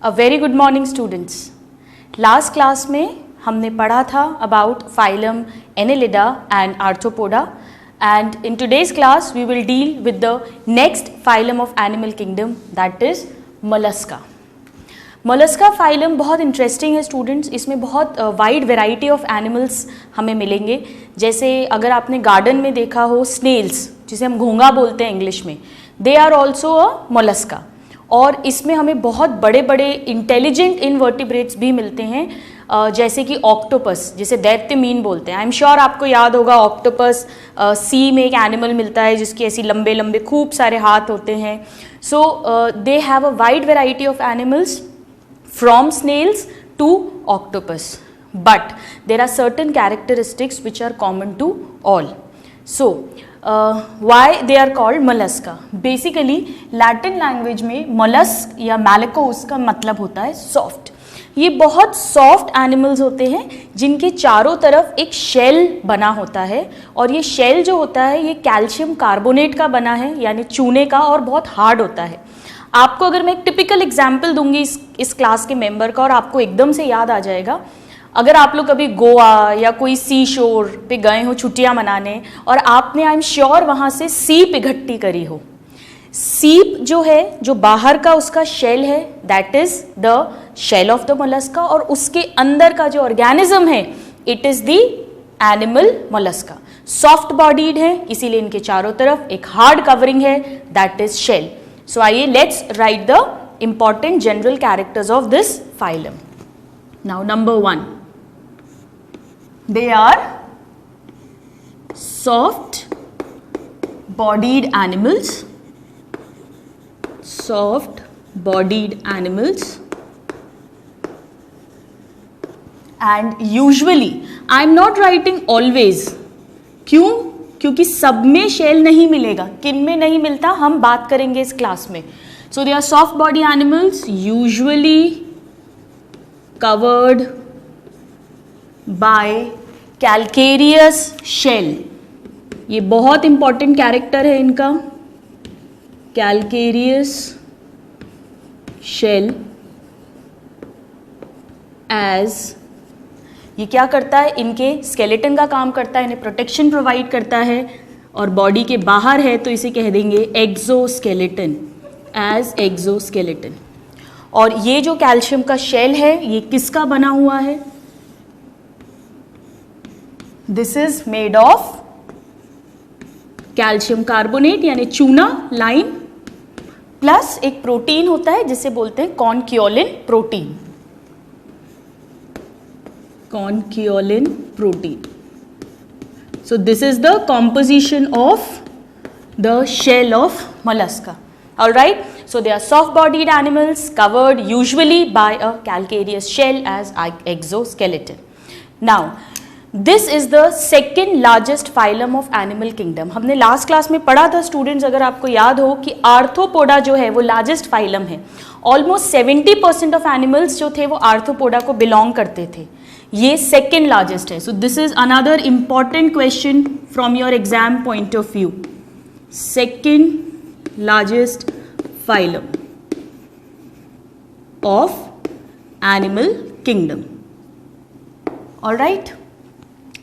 अ very good morning students. Last class में हमने पढ़ा था about phylum annelida and arthropoda, and in today's class we will deal with the next phylum of animal kingdom, that is mollusca. Mollusca phylum बहुत interesting है students. इसमें बहुत wide variety of animals हमें मिलेंगे। जैसे अगर आपने गार्डन में देखा हो स्नेल्स, जिसे हम घोंघा बोलते हैं इंग्लिश में, they are also a mollusca. और इसमें हमें बहुत बड़े बड़े इंटेलिजेंट इनवर्टिब्रेट्स भी मिलते हैं, जैसे कि ऑक्टोपस, जिसे दैत्य मीन बोलते हैं। आई एम श्योर आपको याद होगा ऑक्टोपस सी में एक एनिमल मिलता है जिसकी ऐसी लंबे लंबे खूब सारे हाथ होते हैं। So they have a wide variety of animals from snails to octopus, but there are certain characteristics which are common to all. So why they are called mollusca? Basically Latin language में mollusk या malacos का मतलब होता है soft. ये बहुत soft animals होते हैं जिनके चारों तरफ एक शेल बना होता है, और ये शेल जो होता है ये कैल्शियम कार्बोनेट का बना है, यानी चूने का, और बहुत हार्ड होता है। आपको अगर मैं एक टिपिकल एग्जाम्पल दूंगी इस क्लास के मेंबर का, और आपको एकदम से याद आ जाएगा। अगर आप लोग कभी गोवा या कोई सी शोर पे गए हो छुट्टियां मनाने, और आपने आई एम श्योर वहाँ से सीप इकट्ठी करी हो। सीप जो है, जो बाहर का उसका शेल है, that is the shell of the mollusca, और उसके अंदर का जो ऑर्गेनिज्म है, it is the animal mollusca. Soft bodied है, इसीलिए इनके चारों तरफ एक हार्ड कवरिंग है, दैट इज शेल। So आइए let's write the important general characters of this phylum. Now number 1, they are soft bodied animals. Soft bodied animals, and usually I am not writing always. क्यों? क्योंकि सब में shell नहीं मिलेगा। किन में नहीं मिलता हम बात करेंगे इस क्लास में। So they are soft body animals usually covered by calcareous shell. ये बहुत इंपॉर्टेंट कैरेक्टर है इनका, कैल्केरियस शेल। एज ये क्या करता है, इनके स्केलेटन का काम करता है, इन्हें प्रोटेक्शन प्रोवाइड करता है, और बॉडी के बाहर है तो इसे कह देंगे एक्सोस्केलेटन, एज एक्सोस्केलेटन। और ये जो कैल्शियम का शेल है ये किसका बना हुआ है? This is made of calcium carbonate यानी चूना, लाइम, प्लस एक प्रोटीन होता है जिसे बोलते हैं कॉनक्योलिन protein. Conchiolin protein. So this is the composition of the shell of mollusca. All right. So they are soft-bodied animals covered usually by a calcareous shell as exoskeleton. Now, this is the second largest phylum of animal kingdom. हमने last class में पढ़ा था students, अगर आपको याद हो, कि arthropoda जो है वो लार्जेस्ट फाइलम है। ऑलमोस्ट 70% ऑफ एनिमल्स जो थे वो आर्थ्रोपोडा को बिलोंग करते थे। ये सेकेंड लार्जेस्ट है। So this is another important question from your exam point of view. Second largest phylum of animal kingdom. Alright,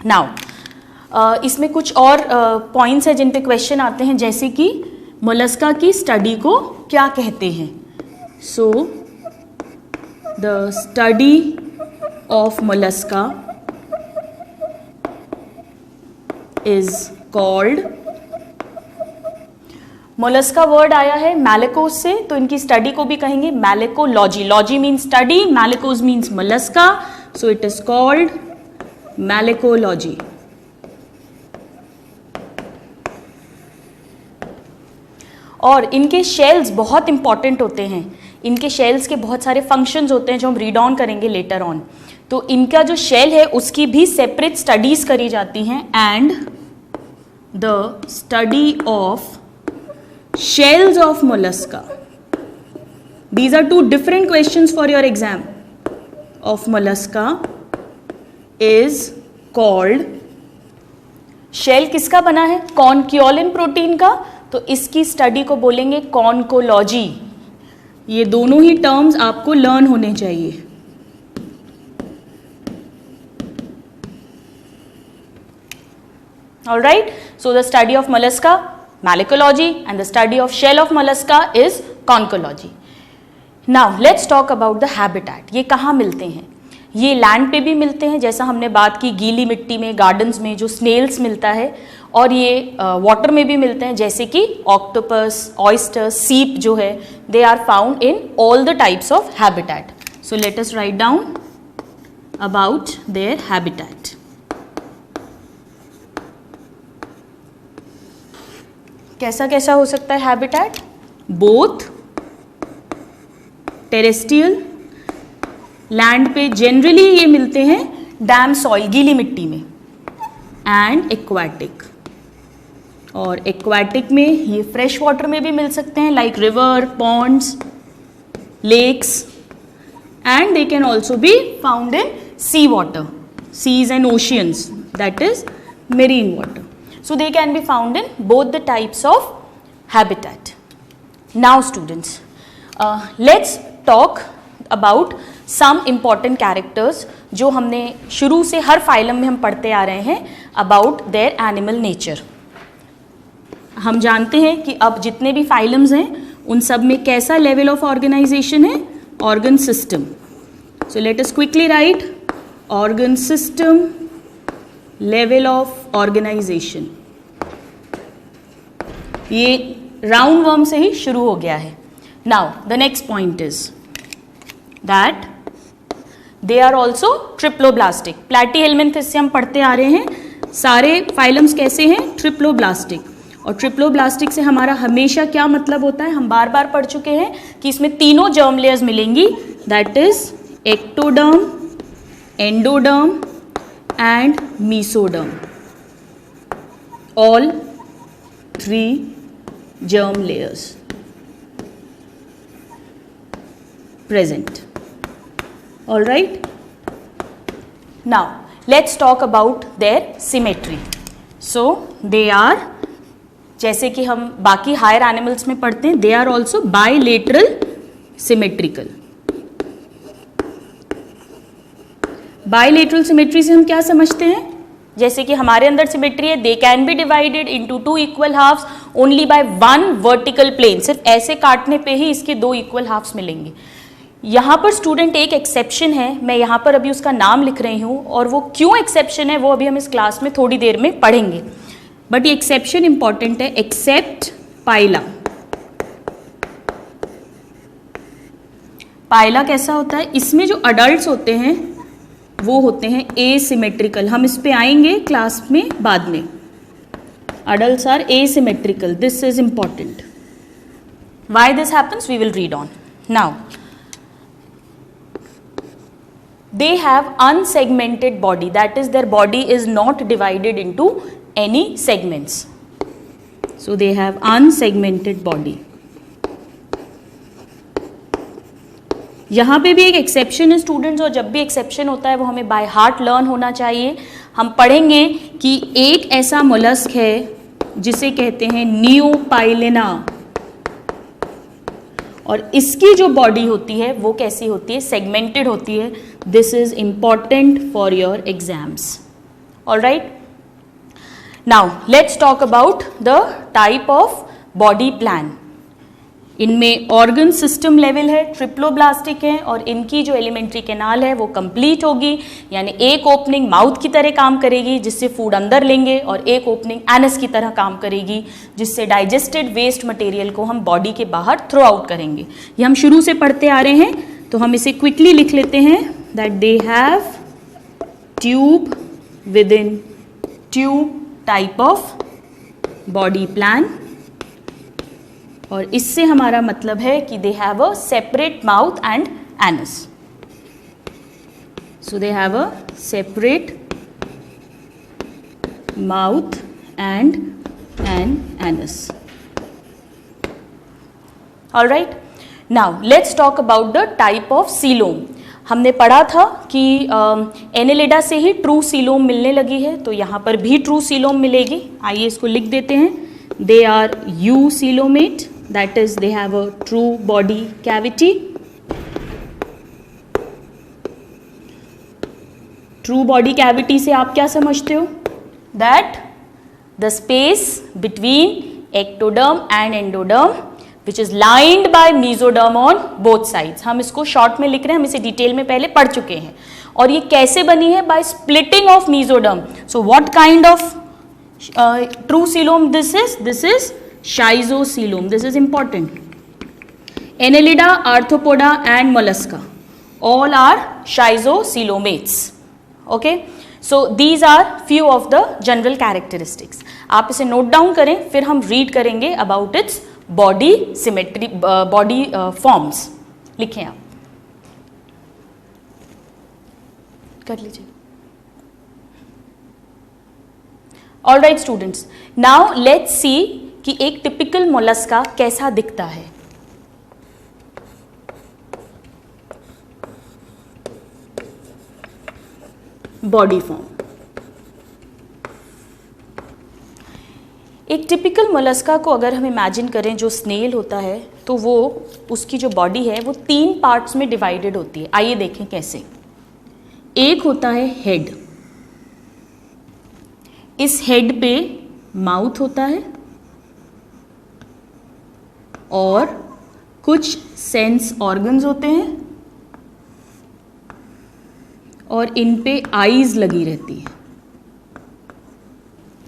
now इसमें कुछ और पॉइंट्स हैं जिन पे क्वेश्चन आते हैं, जैसे कि मोलस्का की स्टडी को क्या कहते हैं। So the study of mollusca is called, Mollusca word आया है मैलेकोस से, तो इनकी स्टडी को भी कहेंगे malacology. Logy means study, malakos means mollusca, so it is called malacology. और इनके शेल्स बहुत इंपॉर्टेंट होते हैं। इनके शेल्स के बहुत सारे फंक्शंस होते हैं जो हम रीड ऑन करेंगे लेटर ऑन। तो इनका जो शेल है उसकी भी सेपरेट स्टडीज करी जाती हैं, and the study of shells of mollusca, these are two different questions for your exam, of mollusca is called, shell किसका बना है? कॉनक्योलिन प्रोटीन का, तो इसकी स्टडी को बोलेंगे कॉन्कोलॉजी। ये दोनों ही टर्म्स आपको लर्न होने चाहिए। All right, so the study of mollusca, malacology, and the study of shell of mollusca is conchology. Now let's talk about the habitat. ये कहाँ मिलते हैं? ये लैंड पे भी मिलते हैं, जैसा हमने बात की गीली मिट्टी में, गार्डन्स में जो स्नेल्स मिलता है, और ये वाटर में भी मिलते हैं, जैसे कि ऑक्टोपस, ऑयस्टर्स, सीप जो है, they are found in all the types of habitat. So let us write down about their habitat. कैसा कैसा हो सकता है हैबिटेट? बोथ टेरेस्ट्रियल, लैंड पे जनरली ये मिलते हैं डैम सॉइल, गीली मिट्टी में, एंड एक्वाटिक. और एक्वाटिक में ये फ्रेश वाटर में भी मिल सकते हैं, like river, ponds, lakes, and they can also be found in sea water, seas and oceans, that is marine water. So they can be found in both the types of habitat. Now students, let's talk about some important characters जो हमने शुरू से हर phylum में हम पढ़ते आ रहे हैं about their animal nature. हम जानते हैं कि अब जितने भी फाइलम्स हैं उन सब में कैसा लेवल ऑफ ऑर्गेनाइजेशन है? Organ system. So let us quickly write organ system, level of organization. ये राउंड वर्म से ही शुरू हो गया है. Now the next point is that they are also triploblastic. Platyhelminthes से हम पढ़ते आ रहे हैं, सारे फाइलम्स कैसे हैं? ट्रिप्लोब्लास्टिक. और ट्रिप्लोब्लास्टिक से हमारा हमेशा क्या मतलब होता है? हम बार बार पढ़ चुके हैं कि इसमें तीनों जर्म लेयर्स मिलेंगी, that is ectoderm, endoderm and mesoderm. All three germ layers present. All right. Now let's talk about their symmetry. So they are, जैसे कि हम बाकी हायर एनिमल्स में पढ़ते हैं, they are also bilateral symmetrical. Bilateral symmetry से हम क्या समझते हैं? जैसे कि हमारे अंदर सिमेट्री है, they can be divided into two equal halves only by one vertical plane. सिर्फ ऐसे काटने पे ही इसके दो इक्वल हाफ्स मिलेंगे. यहाँ पर स्टूडेंट एक एक्सेप्शन है, मैं यहाँ पर अभी उसका नाम लिख रही हूँ, और वो क्यों एक्सेप्शन है वो अभी हम इस क्लास में थोड़ी देर में पढ़ेंगे, बट ये एक्सेप्शन इंपॉर्टेंट है. एक्सेप्ट पाइला. पाइला कैसा होता है? इसमें जो अडल्ट्स होते हैं वो होते हैं एसिमेट्रिकल. हम इस पे आएंगे क्लास में बाद में. adults are asymmetrical. This is important. Why this happens? We will read on. Now, they have unsegmented body, that is their body is not divided into any segments. So they have unsegmented body. यहाँ पे भी एक exception है students, और जब भी exception होता है वो हमें बाय हार्ट लर्न होना चाहिए. हम पढ़ेंगे कि एक ऐसा मोलस्क है जिसे कहते हैं नियोपाइलिना, और इसकी जो बॉडी होती है वो कैसी होती है? सेगमेंटेड होती है. This is important for your exams. Alright, now let's talk about the type of body plan. इनमें ऑर्गन सिस्टम लेवल है, ट्रिप्लोब्लास्टिक है, और इनकी जो एलिमेंट्री कैनाल है वो कंप्लीट होगी, यानी एक ओपनिंग माउथ की तरह काम करेगी जिससे फूड अंदर लेंगे, और एक ओपनिंग एनस की तरह काम करेगी जिससे डाइजेस्टेड वेस्ट मटेरियल को हम बॉडी के बाहर थ्रो आउट करेंगे. ये हम शुरू से पढ़ते आ रहे हैं, तो हम इसे क्विकली लिख लेते हैं that they have tube within tube type of body plan. और इससे हमारा मतलब है कि they have a separate mouth and anus. So they have a separate mouth and an anus. Alright, now let's talk about the type of coelom. हमने पढ़ा था कि एनेलिडा से ही ट्रू सीलोम मिलने लगी है, तो यहाँ पर भी ट्रू सीलोम मिलेगी. आइए इसको लिख देते हैं. They are eucoelomate, that is they have a true body cavity. True body cavity से आप क्या समझते हो? That the space between ectoderm and endoderm which is lined by mesoderm on both sides. हम इसको शॉर्ट में लिख रहे हैं, हम इसे डिटेल में पहले पढ़ चुके हैं. और ये कैसे बनी है? By splitting of mesoderm. So what kind of true coelom this is? This is schizocoelom. This is important. Annelida, Arthropoda and Mollusca all are schizocielomates. Okay, so these are few of the general characteristics. आप इसे note down करें, फिर हम read करेंगे about its body symmetry, body forms. लिखें आप, कर लीजिए. All right students, now let's see कि एक टिपिकल मोलस्का कैसा दिखता है. Body form. एक टिपिकल मोलस्का को अगर हम इमेजिन करें जो स्नेल होता है, तो वो उसकी जो बॉडी है वो 3 पार्ट्स में डिवाइडेड होती है. आइए देखें कैसे. एक होता है हेड. इस हेड पे माउथ होता है और कुछ सेंस ऑर्गन्स होते हैं और इन पे आईज लगी रहती है.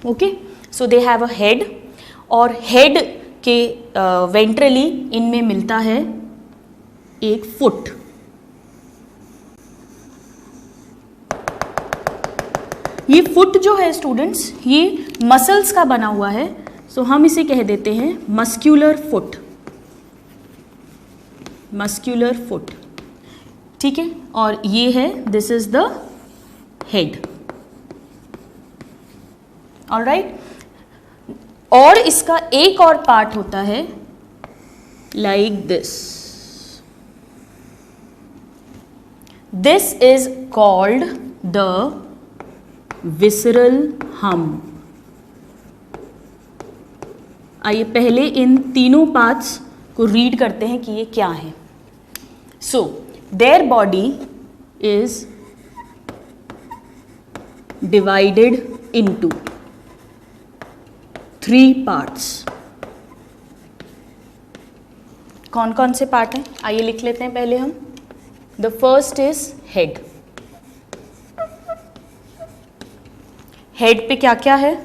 Okay, so they have a head, और हेड के वेंट्रली इनमें मिलता है एक फुट. ये फुट जो है स्टूडेंट्स, ये मसल्स का बना हुआ है. सो हम इसे कह देते हैं मस्क्यूलर फुट. मस्क्यूलर फुट, ठीक है. और ये है, this is the head. All right. और इसका एक और पार्ट होता है like this. This is called the visceral hump. आइए पहले इन तीनों पार्ट्स को रीड करते हैं कि ये क्या है. सो their body is divided into 3 parts. कौन कौन से पार्ट हैं? आइए लिख लेते हैं पहले हम. The first is head. Head पे क्या क्या है?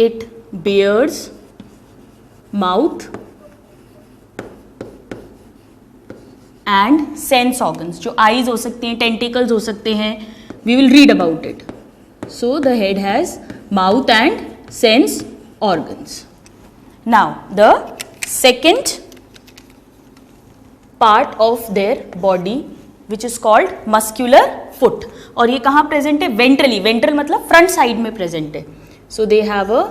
It bears mouth and sense organs. जो आईज हो सकती हैं, टेंटिकल्स हो सकते हैं, we will read about it. So the head has mouth and sense organs. Now the second part of their body which is called muscular foot. और ये कहाँ प्रेजेंट है? वेंट्रली. वेंट्रल मतलब फ्रंट साइड में present है. So they have a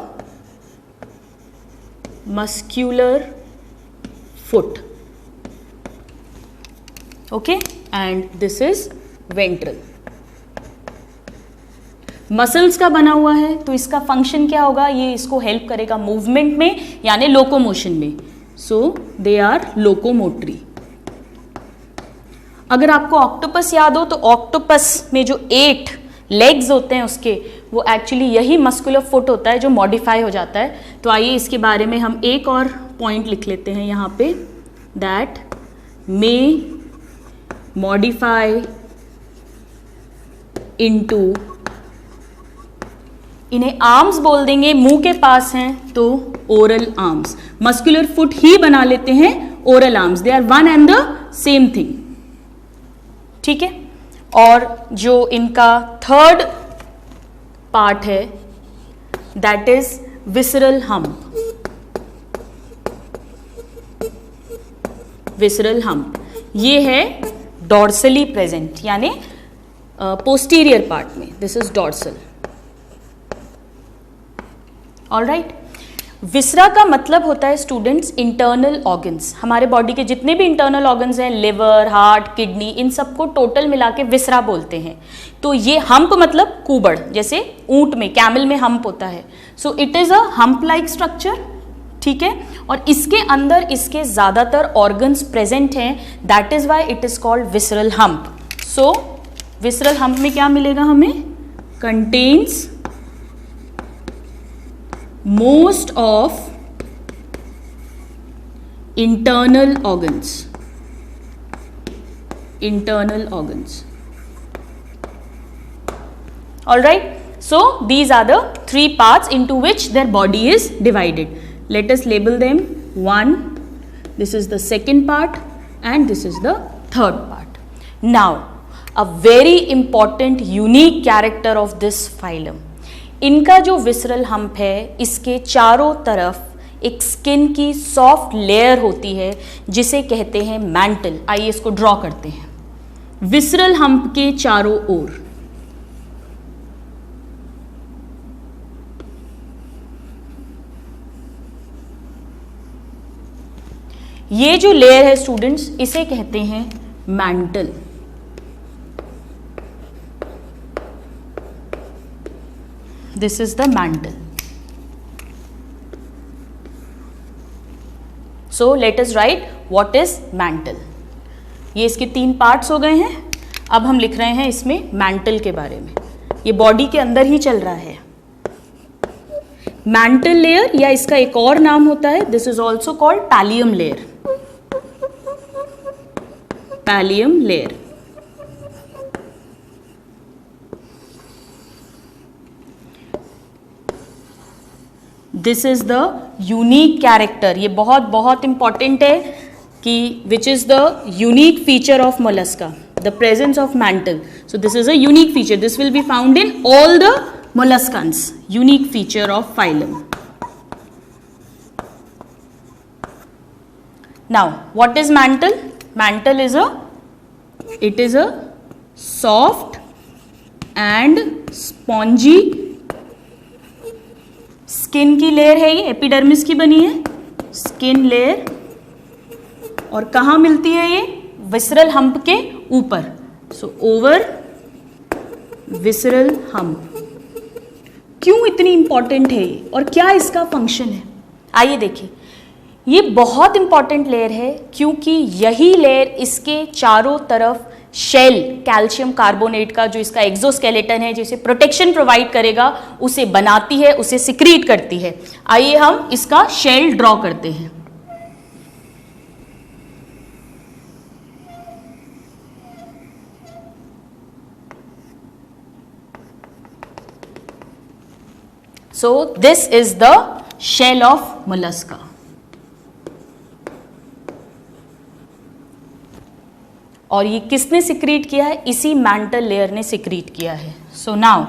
muscular foot. Okay, and this is ventral. Muscles का बना हुआ है, तो इसका फंक्शन क्या होगा? ये इसको हेल्प करेगा मूवमेंट में, यानी लोकोमोशन में. So they are locomotory. अगर आपको ऑक्टोपस याद हो, तो ऑक्टोपस में जो 8 लेग्स होते हैं उसके, वो एक्चुअली यही मस्कुलर फुट होता है जो मॉडिफाई हो जाता है. तो आइए इसके बारे में हम एक और पॉइंट लिख लेते हैं यहाँ पे. दैट मे मॉडिफाई इनटू, इन्हें आर्म्स बोल देंगे, मुंह के पास हैं तो ओरल आर्म्स. मस्कुलर फुट ही बना लेते हैं oral arms. They are one and the same thing. ठीक है. और जो इनका थर्ड पार्ट है, that is visceral hump. Visceral hump ये है डॉर्सली प्रेजेंट, यानी पोस्टीरियर पार्ट में. This is dorsal. All right. Viscera का मतलब होता है स्टूडेंट्स इंटरनल ऑर्गन्स. हमारे बॉडी के जितने भी इंटरनल ऑर्गन्स हैं, लिवर, हार्ट, किडनी, इन सबको टोटल मिला के विसरा बोलते हैं. तो ये हम्प मतलब कुबड़, जैसे ऊंट में, कैमल में हम्प होता है. So it is a hump like structure. ठीक है, और इसके अंदर इसके ज़्यादातर ऑर्गन्स प्रेजेंट हैं, that is why it is called visceral hump. So visceral hump में क्या मिलेगा हमें? Contains most of internal organs. All right, so these are the three parts into which their body is divided. Let us label them. One, this is the second part and this is the third part. Now a very important unique character of this phylum, इनका जो visceral hump है, इसके चारों तरफ एक skin की soft layer होती है जिसे कहते हैं मैंटल। आइए इसको ड्रॉ करते हैं। विसरल हम्प के चारों ओर ये जो लेयर है स्टूडेंट्स, इसे कहते हैं mantle. This is the mantle. So let us write what is mantle. ये इसके 3 पार्ट्स हो गए हैं। अब हम लिख रहे हैं इसमें मैंटल के बारे में। ये बॉडी के अंदर ही चल रहा है। मैंटल लेयर या इसका एक और नाम होता है, this is also called pallium layer. Pallium layer. This is the unique character. ये बहुत बहुत इंपॉर्टेंट है कि which is the unique feature of mollusca, the presence of mantle. So this is a unique feature, this will be found in all the molluscans, unique feature of phylum. Now what is mantle? Mantle is it is a soft and spongy skin की layer है। ये epidermis की बनी है skin layer, और कहाँ मिलती है ये? विसरल हम्प के ऊपर। So over visceral hump. क्यों इतनी इंपॉर्टेंट है ये और क्या इसका फंक्शन है? आइए देखिए। ये बहुत इंपॉर्टेंट लेयर है क्योंकि यही लेयर इसके चारों तरफ शेल, कैल्शियम कार्बोनेट का जो इसका एक्सोस्केलेटन है, जिसे प्रोटेक्शन प्रोवाइड करेगा, उसे बनाती है, उसे सिक्रीट करती है। आइए हम इसका शेल ड्रॉ करते हैं। So this is the shell of mollusca. और ये किसने सिक्रीट किया है? इसी मैंटल लेयर ने सिक्रीट किया है। So now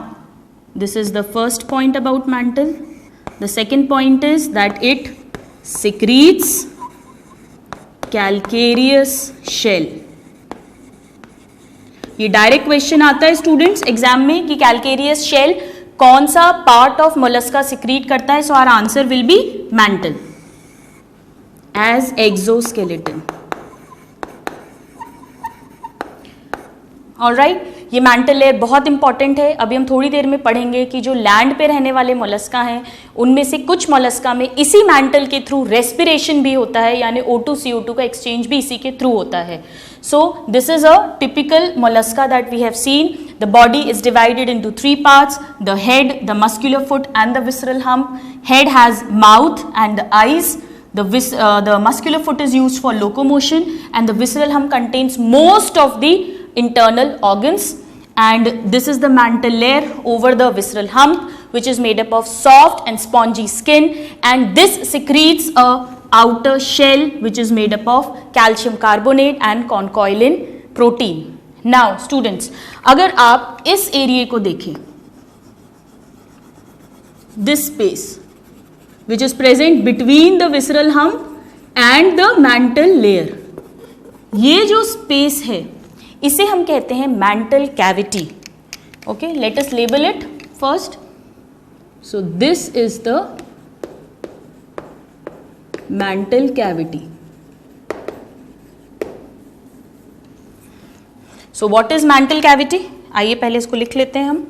this is the first point about mantle. The second point is that it secretes calcareous shell. ये डायरेक्ट क्वेश्चन आता है स्टूडेंट्स एग्जाम में कि कैल्केरियस शेल कौन सा पार्ट ऑफ मोलस्का सिक्रीट करता है। So our answer will be mantle as exoskeleton. Alright, ये मैंटल लेयर बहुत इंपॉर्टेंट है। अभी हम थोड़ी देर में पढ़ेंगे कि जो लैंड पे रहने वाले मोलस्का हैं, उनमें से कुछ मोलस्का में इसी मैंटल के थ्रू रेस्पिरेशन भी होता है, यानी O2 CO2 का एक्सचेंज भी इसी के थ्रू होता है। So this is a typical mollusca that we have seen. The body is divided into 3 parts, the head, the muscular foot and the visceral hump. Head has mouth and the eyes. The muscular foot is used for locomotion and the visceral hump contains most of the internal organs, and this is the mantle layer over the visceral hump, which is made up of soft and spongy skin, and this secretes a outer shell which is made up of calcium carbonate and conchoilin protein. Now students, अगर आप इस area को देखें, this space which is present between the visceral hump and the mantle layer, ये जो space है इसे हम कहते हैं mantle cavity. Okay, let us label it first. So this is the mantle cavity. So what is mantle cavity? आइए पहले इसको लिख लेते हैं हम।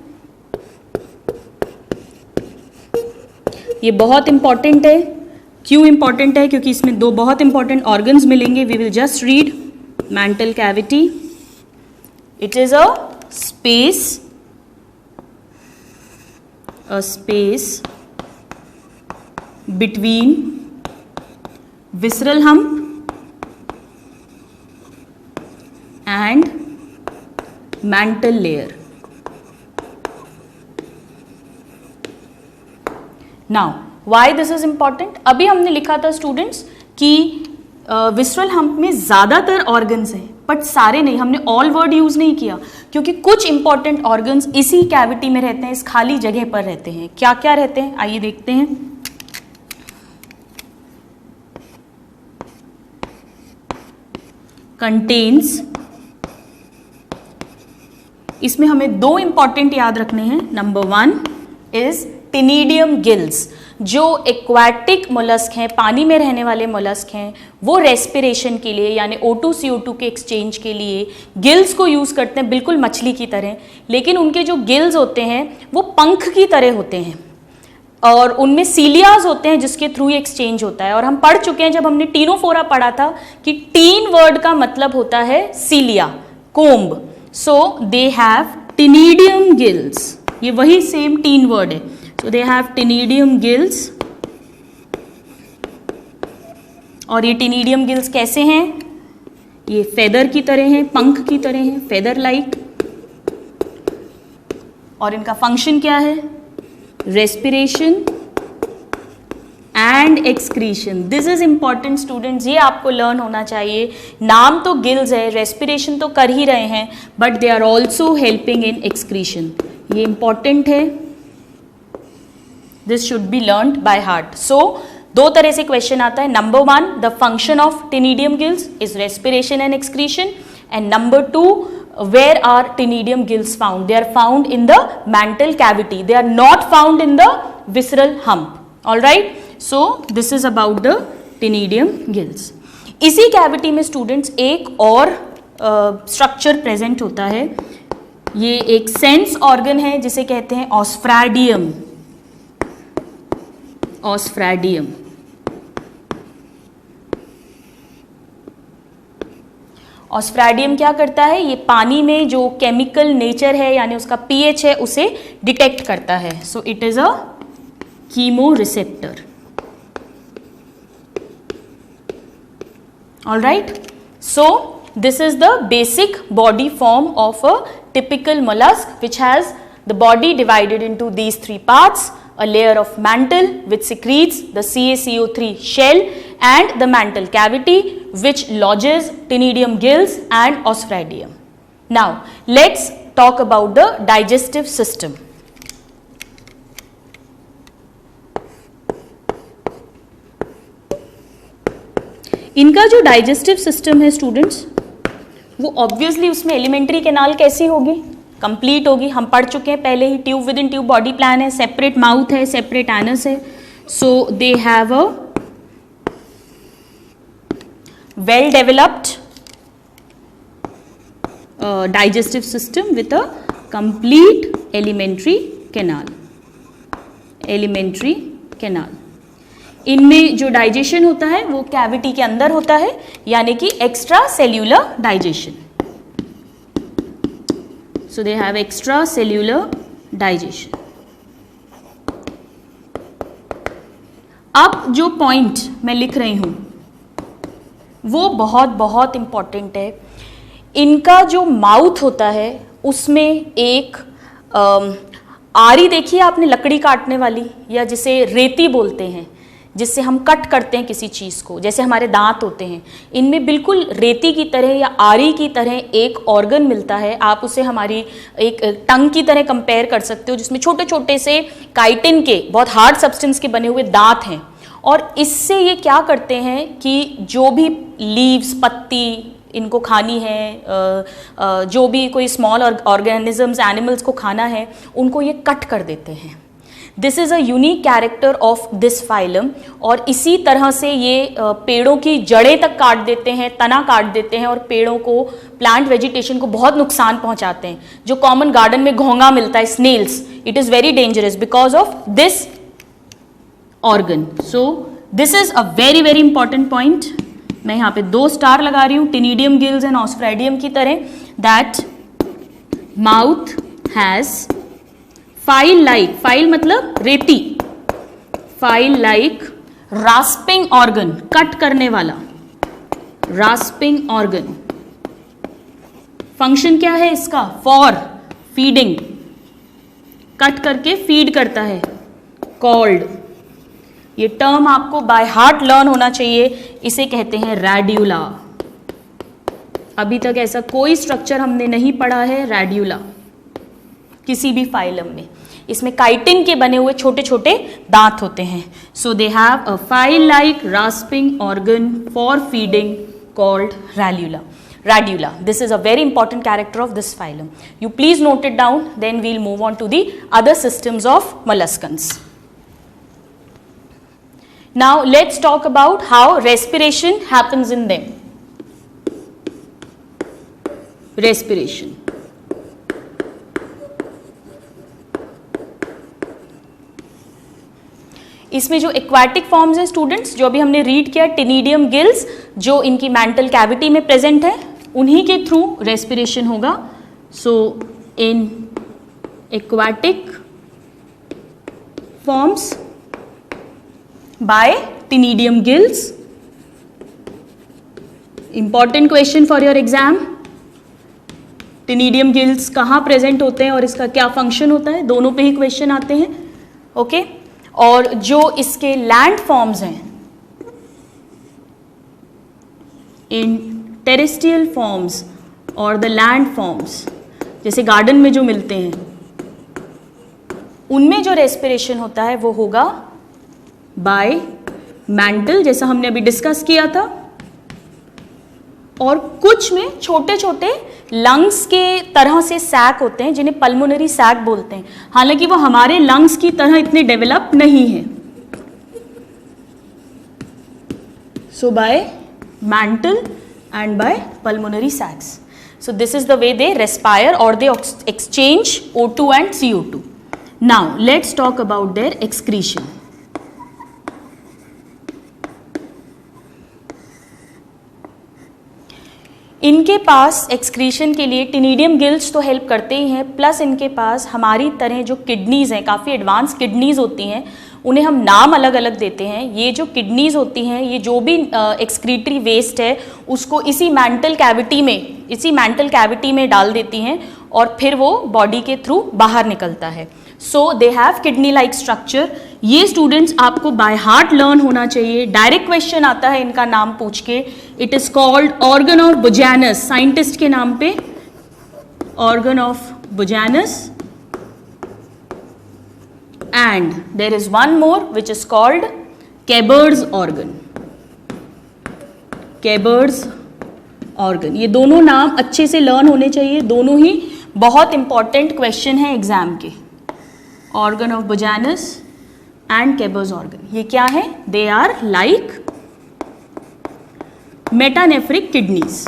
ये बहुत इंपॉर्टेंट है क्यों इंपॉर्टेंट है? क्योंकि इसमें दो बहुत इंपॉर्टेंट ऑर्गन्स मिलेंगे. We will just read mantle cavity. It is a space between visceral hump and mantle layer. Now, why this is important? अभी हमने लिखा था स्टूडेंट्स कि विसरल हम्प में ज़्यादातर ऑर्गन्स हैं, बट सारे नहीं. हमने ऑल वर्ड यूज़ नहीं किया क्योंकि कुछ इंपॉर्टेंट ऑर्गन्स इसी कैविटी में रहते हैं, इस खाली जगह पर रहते हैं. क्या क्या रहते हैं आइए देखते हैं. कंटेन्स, इसमें हमें दो इंपॉर्टेंट याद रखने हैं. Number 1 is ctenidium gills. जो एक्वाटिक मोलस्क हैं, पानी में रहने वाले मोलस्क हैं, वो रेस्पिरेशन के लिए यानी O2 CO2 के एक्सचेंज के लिए गिल्स को यूज़ करते हैं, बिल्कुल मछली की तरह. लेकिन उनके जो गिल्स होते हैं वो पंख की तरह होते हैं और उनमें सीलियाज होते हैं जिसके थ्रू एक्सचेंज होता है. और हम पढ़ चुके हैं जब हमने टीनोफोरा पढ़ा था कि टीन वर्ड का मतलब होता है cilia, comb. So they have ctenidium gills. ये वही सेम टीन वर्ड है. So they have tinidium gills. और ये टिनिडियम गिल्स कैसे हैं? ये फेदर की तरह हैं, पंख की तरह हैं, फेदर लाइक. और इनका फंक्शन क्या है? Respiration and excretion. This is important students, ये आपको लर्न होना चाहिए. नाम तो गिल्स है, रेस्पिरेशन तो कर ही रहे हैं, but they are also helping in excretion. ये इंपॉर्टेंट है. This should be learned by heart. So दो तरह से क्वेश्चन आता है. Number 1, the function of ctenidium gills is respiration and excretion. And number 2, where are tinidium gills found? They are found in the mantle cavity. They are not found in the visceral hump. All right. So this is about the tinidium gills. इसी cavity में students एक और structure present होता है. ये एक sense organ है जिसे कहते हैं ऑस्फ्रैडियम. ऑस्फ्रैडियम. ऑस्फ्रैडियम क्या करता है? ये पानी में जो केमिकल नेचर है यानी उसका पीएच है उसे डिटेक्ट करता है. So it is a chemo receptor. All right. So this is the basic body form of a typical mollusc which has the body divided into these 3 parts. A layer of mantle which secretes the CaCO3 shell and the mantle cavity which lodges tinidium gills and osphraedium. Now let's talk about the digestive system. इनका जो digestive system है students, वो obviously उसमें alimentary canal कैसी होगी? Complete होगी. हम पढ़ चुके हैं पहले ही. Tube within tube body plan है, सेपरेट माउथ है, सेपरेट एनस है. So they have a well developed digestive system with a complete alimentary canal. Alimentary canal. इनमें जो डाइजेशन होता है वो कैविटी के अंदर होता है यानी कि extra cellular digestion. So they have extracellular digestion. अब जो पॉइंट मैं लिख रही हूं वो बहुत बहुत इंपॉर्टेंट है. इनका जो माउथ होता है उसमें एक आरी देखी है आपने, लकड़ी काटने वाली, या जिसे रेती बोलते हैं, जिससे हम कट करते हैं किसी चीज़ को, जैसे हमारे दांत होते हैं. इनमें बिल्कुल रेती की तरह या आरी की तरह एक ऑर्गन मिलता है. आप उसे हमारी एक टंग की तरह कंपेयर कर सकते हो, जिसमें छोटे छोटे से काइटिन के, बहुत हार्ड सब्सटेंस के बने हुए दांत हैं. और इससे ये क्या करते हैं कि जो भी लीव्स, पत्ती इनको खानी है, जो भी कोई स्मॉल ऑर्गेनिजम्स, एनिमल्स को खाना है, उनको ये कट कर देते हैं. This is a unique character of this phylum. और इसी तरह से ये पेड़ों की जड़ें तक काट देते हैं, तना काट देते हैं और पेड़ों को, प्लांट वेजिटेशन को बहुत नुकसान पहुंचाते हैं. जो कॉमन गार्डन में घोंघा मिलता है, snails, it is very dangerous because of this organ. So this is a very very important point. मैं यहाँ पे 2 स्टार लगा रही हूँ टिनिडियम गिल्स एंड ऑस्ट्रेडियम की तरह. That mouth has file like, file मतलब रेती, file like rasping organ, cut करने वाला रास्पिंग ऑर्गन. फंक्शन क्या है इसका? फॉर फीडिंग, कट करके फीड करता है. कॉल्ड, ये टर्म आपको बाय हार्ट लर्न होना चाहिए, इसे कहते हैं रेड्यूला. अभी तक ऐसा कोई स्ट्रक्चर हमने नहीं पढ़ा है रेड्यूला किसी भी फाइलम में. इसमें काइटिन के बने हुए छोटे छोटे दांत होते हैं. So they have a file like rasping organ for feeding called radula. Radula. This is a very important character of this phylum. You please note it down, then we'll move on to the other systems of molluscans. Now let's talk about how respiration happens in them. Respiration. इसमें जो aquatic forms हैं students, जो अभी हमने read किया, टिनिडियम gills जो इनकी mantle cavity में प्रेजेंट है, उन्हीं के थ्रू रेस्पिरेशन होगा. So in aquatic forms by ctenidium gills. Important question for your exam, ctenidium gills कहाँ प्रेजेंट होते हैं और इसका क्या फंक्शन होता है, दोनों पे ही क्वेश्चन आते हैं. ओके और जो इसके लैंड फॉर्म्स हैं, इन टेरेस्ट्रियल फॉर्म्स और द लैंड फॉर्म्स, जैसे गार्डन में जो मिलते हैं, उनमें जो रेस्पिरेशन होता है वो होगा बाय मैंटल, जैसा हमने अभी डिस्कस किया था. और कुछ में छोटे छोटे लंग्स के तरह से सैक होते हैं जिन्हें पल्मोनरी सैक बोलते हैं, हालांकि वो हमारे लंग्स की तरह इतने डेवलप नहीं है. So by mantle and by pulmonary sacs. So this is the way they respire or they exchange O2 and CO2. Now let's talk about their excretion. इनके पास एक्सक्रीशन के लिए टिनिडियम गिल्स तो हेल्प करते ही हैं, प्लस इनके पास हमारी तरह जो किडनीज हैं, काफ़ी एडवांस किडनीज होती हैं, उन्हें हम नाम अलग अलग देते हैं. ये जो किडनीज होती हैं, ये जो भी एक्सक्रीटरी वेस्ट है उसको इसी मेंटल कैविटी में डाल देती हैं और फिर वो बॉडी के थ्रू बाहर निकलता है. So they have kidney like structure. ये स्टूडेंट्स आपको बाय हार्ट लर्न होना चाहिए. डायरेक्ट क्वेश्चन आता है इनका नाम पूछ के. It is called organ of bojanus, scientist के नाम पे organ of bojanus. And there is one more which is called Keber's organ. Keber's organ. ये दोनों नाम अच्छे से लर्न होने चाहिए, दोनों ही बहुत इंपॉर्टेंट क्वेश्चन है एग्जाम के. Organ of bojanus and Keber's organ. ये क्या है? They are like metanephric kidneys.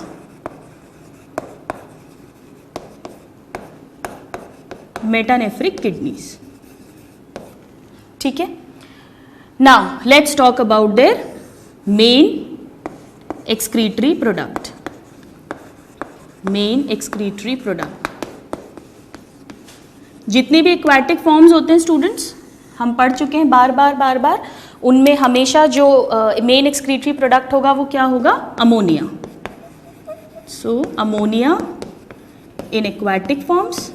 Metanephric kidneys. ठीक है. Now let's talk about their main excretory product. Main excretory product, जितने भी एक्वाटिक फॉर्म्स होते हैं स्टूडेंट्स, हम पढ़ चुके हैं बार बार, उनमें हमेशा जो मेन एक्सक्रीटरी प्रोडक्ट होगा वो क्या होगा? अमोनिया. सो अमोनिया इन एक्वाटिक फॉर्म्स.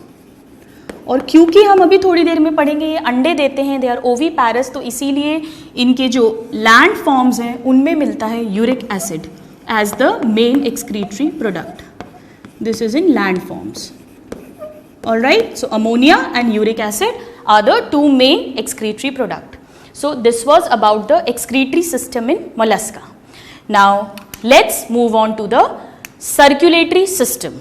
और क्योंकि हम अभी थोड़ी देर में पढ़ेंगे ये अंडे देते हैं, दे आर ओवीपैरस, तो इसीलिए इनके जो लैंड फॉर्म्स हैं उनमें मिलता है uric acid as the main excretory product. This is in land forms. Alright, so ammonia and uric acid are the two main excretory product. So this was about the excretory system in mollusca. Now let's move on to the circulatory system.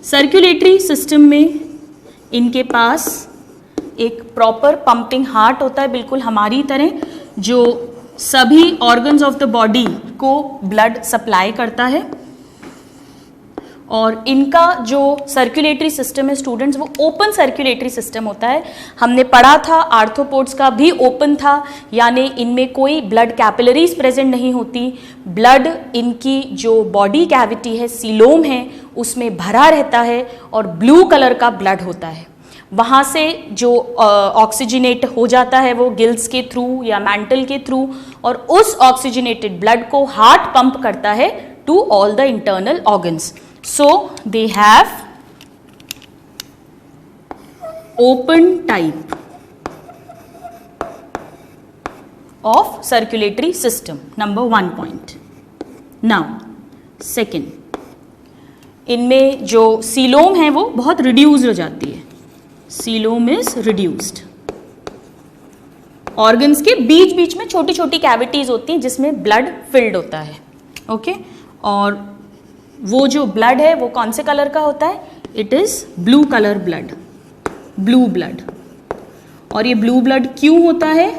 Circulatory system में इनके पास एक proper pumping heart होता है, बिल्कुल हमारी तरह, जो सभी ऑर्गन्स ऑफ द बॉडी को ब्लड सप्लाई करता है. और इनका जो सर्कुलेटरी सिस्टम है स्टूडेंट्स वो ओपन सर्कुलेटरी सिस्टम होता है। हमने पढ़ा था आर्थ्रोपोड्स का भी ओपन था, यानी इनमें कोई ब्लड कैपिलरीज प्रेजेंट नहीं होती। ब्लड इनकी जो बॉडी कैविटी है, सीलोम है, उसमें भरा रहता है और ब्लू कलर का ब्लड होता है। वहाँ से जो ऑक्सीजनेट हो जाता है वो गिल्स के थ्रू या मैंटल के थ्रू, और उस ऑक्सीजनेटेड ब्लड को हार्ट पंप करता है to all the internal organs. So they have open type of circulatory system, number 1 point. Now second, इनमें जो सीलोम है वो बहुत रिड्यूस हो जाती है, सीलोम इज रिड्यूस्ड। ऑर्गन्स के बीच बीच में छोटी छोटी कैविटीज होती हैं जिसमें ब्लड फिल्ड होता है, ओके और वो जो ब्लड है वो कौन से कलर का होता है? It is blue colour blood, blue blood. और ये ब्लू ब्लड क्यों होता है?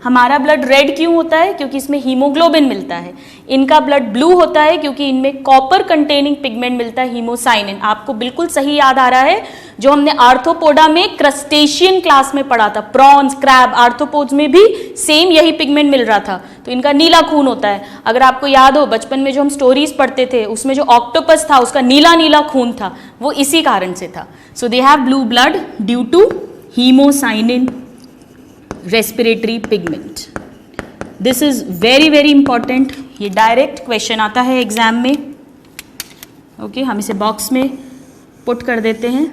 हमारा ब्लड रेड क्यों होता है? क्योंकि इसमें हीमोग्लोबिन मिलता है। इनका ब्लड ब्लू होता है क्योंकि इनमें कॉपर कंटेनिंग पिगमेंट मिलता है, हीमोसाइनिन। आपको बिल्कुल सही याद आ रहा है, जो हमने आर्थ्रोपोडा में क्रस्टेशियन क्लास में पढ़ा था, प्रॉन्स, क्रैब, आर्थ्रोपोड्स में भी सेम यही पिगमेंट मिल रहा था। तो इनका नीला खून होता है। अगर आपको याद हो बचपन में जो हम स्टोरीज पढ़ते थे उसमें जो ऑक्टोपस था उसका नीला नीला खून था, वो इसी कारण से था। So they have blue blood due to haemocyanin respiratory pigment. This is very very important, ये डायरेक्ट क्वेश्चन आता है एग्जाम में, ओके हम इसे बॉक्स में पुट कर देते हैं।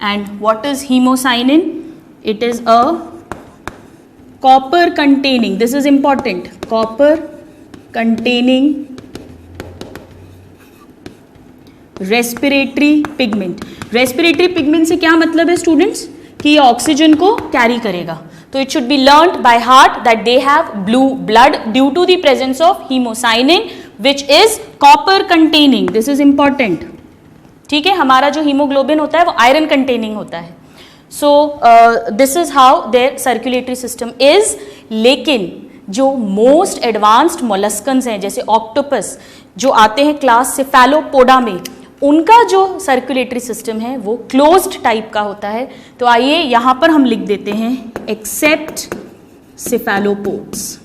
And what is haemocyanin? It is a copper containing, this is important, copper containing respiratory pigment. Respiratory pigment से क्या मतलब है स्टूडेंट्स? कि ये ऑक्सीजन को कैरी करेगा। तो it should be learned by heart that they have blue blood due to the presence of haemocyanin which is copper containing, this is important. ठीक है, हमारा जो हीमोग्लोबिन होता है वो आयरन कंटेनिंग होता है। So this is how their circulatory system is. लेकिन जो मोस्ट एडवांस्ड मोलस्कन्स हैं जैसे ऑक्टोपस जो आते हैं क्लास सेफेलोपोडा में, उनका जो सर्कुलेटरी सिस्टम है वो क्लोज्ड टाइप का होता है। तो आइए यहां पर हम लिख देते हैं except cephalopods.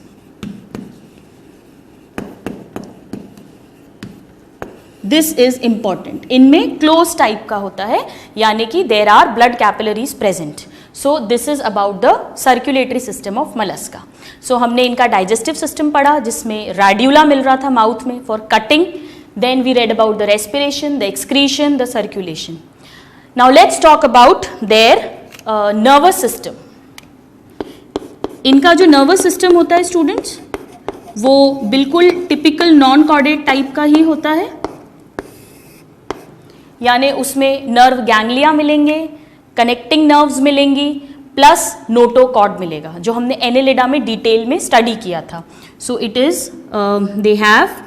This is important, इनमें क्लोज टाइप का होता है, यानी कि there are blood capillaries present. So this is about the circulatory system of mollusca. सो हमने इनका डाइजेस्टिव सिस्टम पढ़ा जिसमें रेड्यूला मिल रहा था माउथ में for cutting. Then we read about the respiration, the excretion, the circulation. Now let's talk about their nervous system. इनका जो nervous system होता है स्टूडेंट्स वो बिल्कुल टिपिकल नॉन कॉर्डेट टाइप का ही होता है, यानी उसमें नर्व गैंग्लिया मिलेंगे, कनेक्टिंग नर्व्स मिलेंगी, प्लस नोटोकॉर्ड मिलेगा जो हमने एनेलिडा में डिटेल में स्टडी किया था। सो it is they have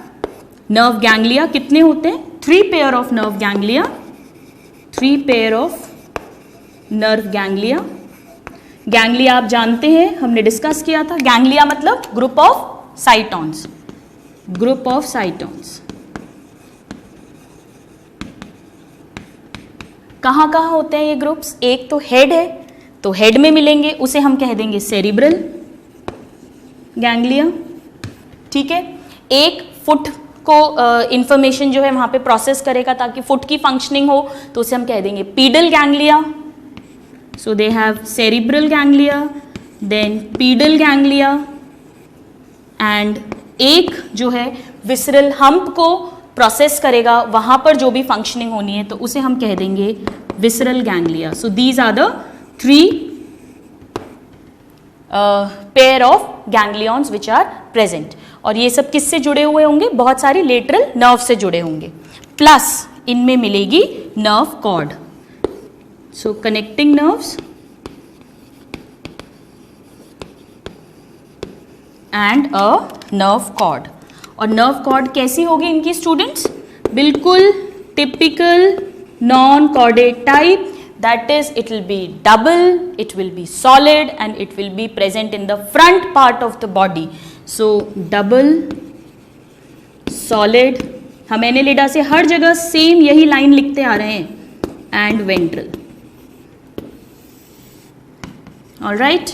nerve ganglia. कितने होते हैं? 3 pair of nerve ganglia, 3 pair of nerve ganglia. Ganglia आप जानते हैं, हमने डिस्कस किया था। गैंग्लिया मतलब ग्रुप ऑफ साइटॉन्स, ग्रुप ऑफ साइटॉन्स। कहाँ कहाँ होते हैं ये ग्रुप्स? एक तो हेड है, तो हेड में मिलेंगे, उसे हम कह देंगे सेरिब्रल गैंग्लिया। ठीक है, एक फुट को इंफॉर्मेशन जो है वहां पे प्रोसेस करेगा ताकि फुट की फंक्शनिंग हो, तो उसे हम कह देंगे pedal ganglia. So they have cerebral ganglia, then pedal ganglia, and एक जो है विसरल हम्प को प्रोसेस करेगा, वहां पर जो भी फंक्शनिंग होनी है तो उसे हम कह देंगे visceral ganglia. So these are the 3 pair of ganglions which are present. और ये सब किससे जुड़े हुए होंगे? बहुत सारी लेटरल नर्व से जुड़े होंगे, प्लस इनमें मिलेगी nerve cord. So connecting nerves and a nerve cord. और नर्व कॉर्ड कैसी होगी इनकी स्टूडेंट्स? बिल्कुल typical non chordate type, that is it will be double, it will be solid and it will be present in the front part of the body. So double, solid हम Annelida से हर जगह same यही line लिखते आ रहे हैं, and ventral. Alright,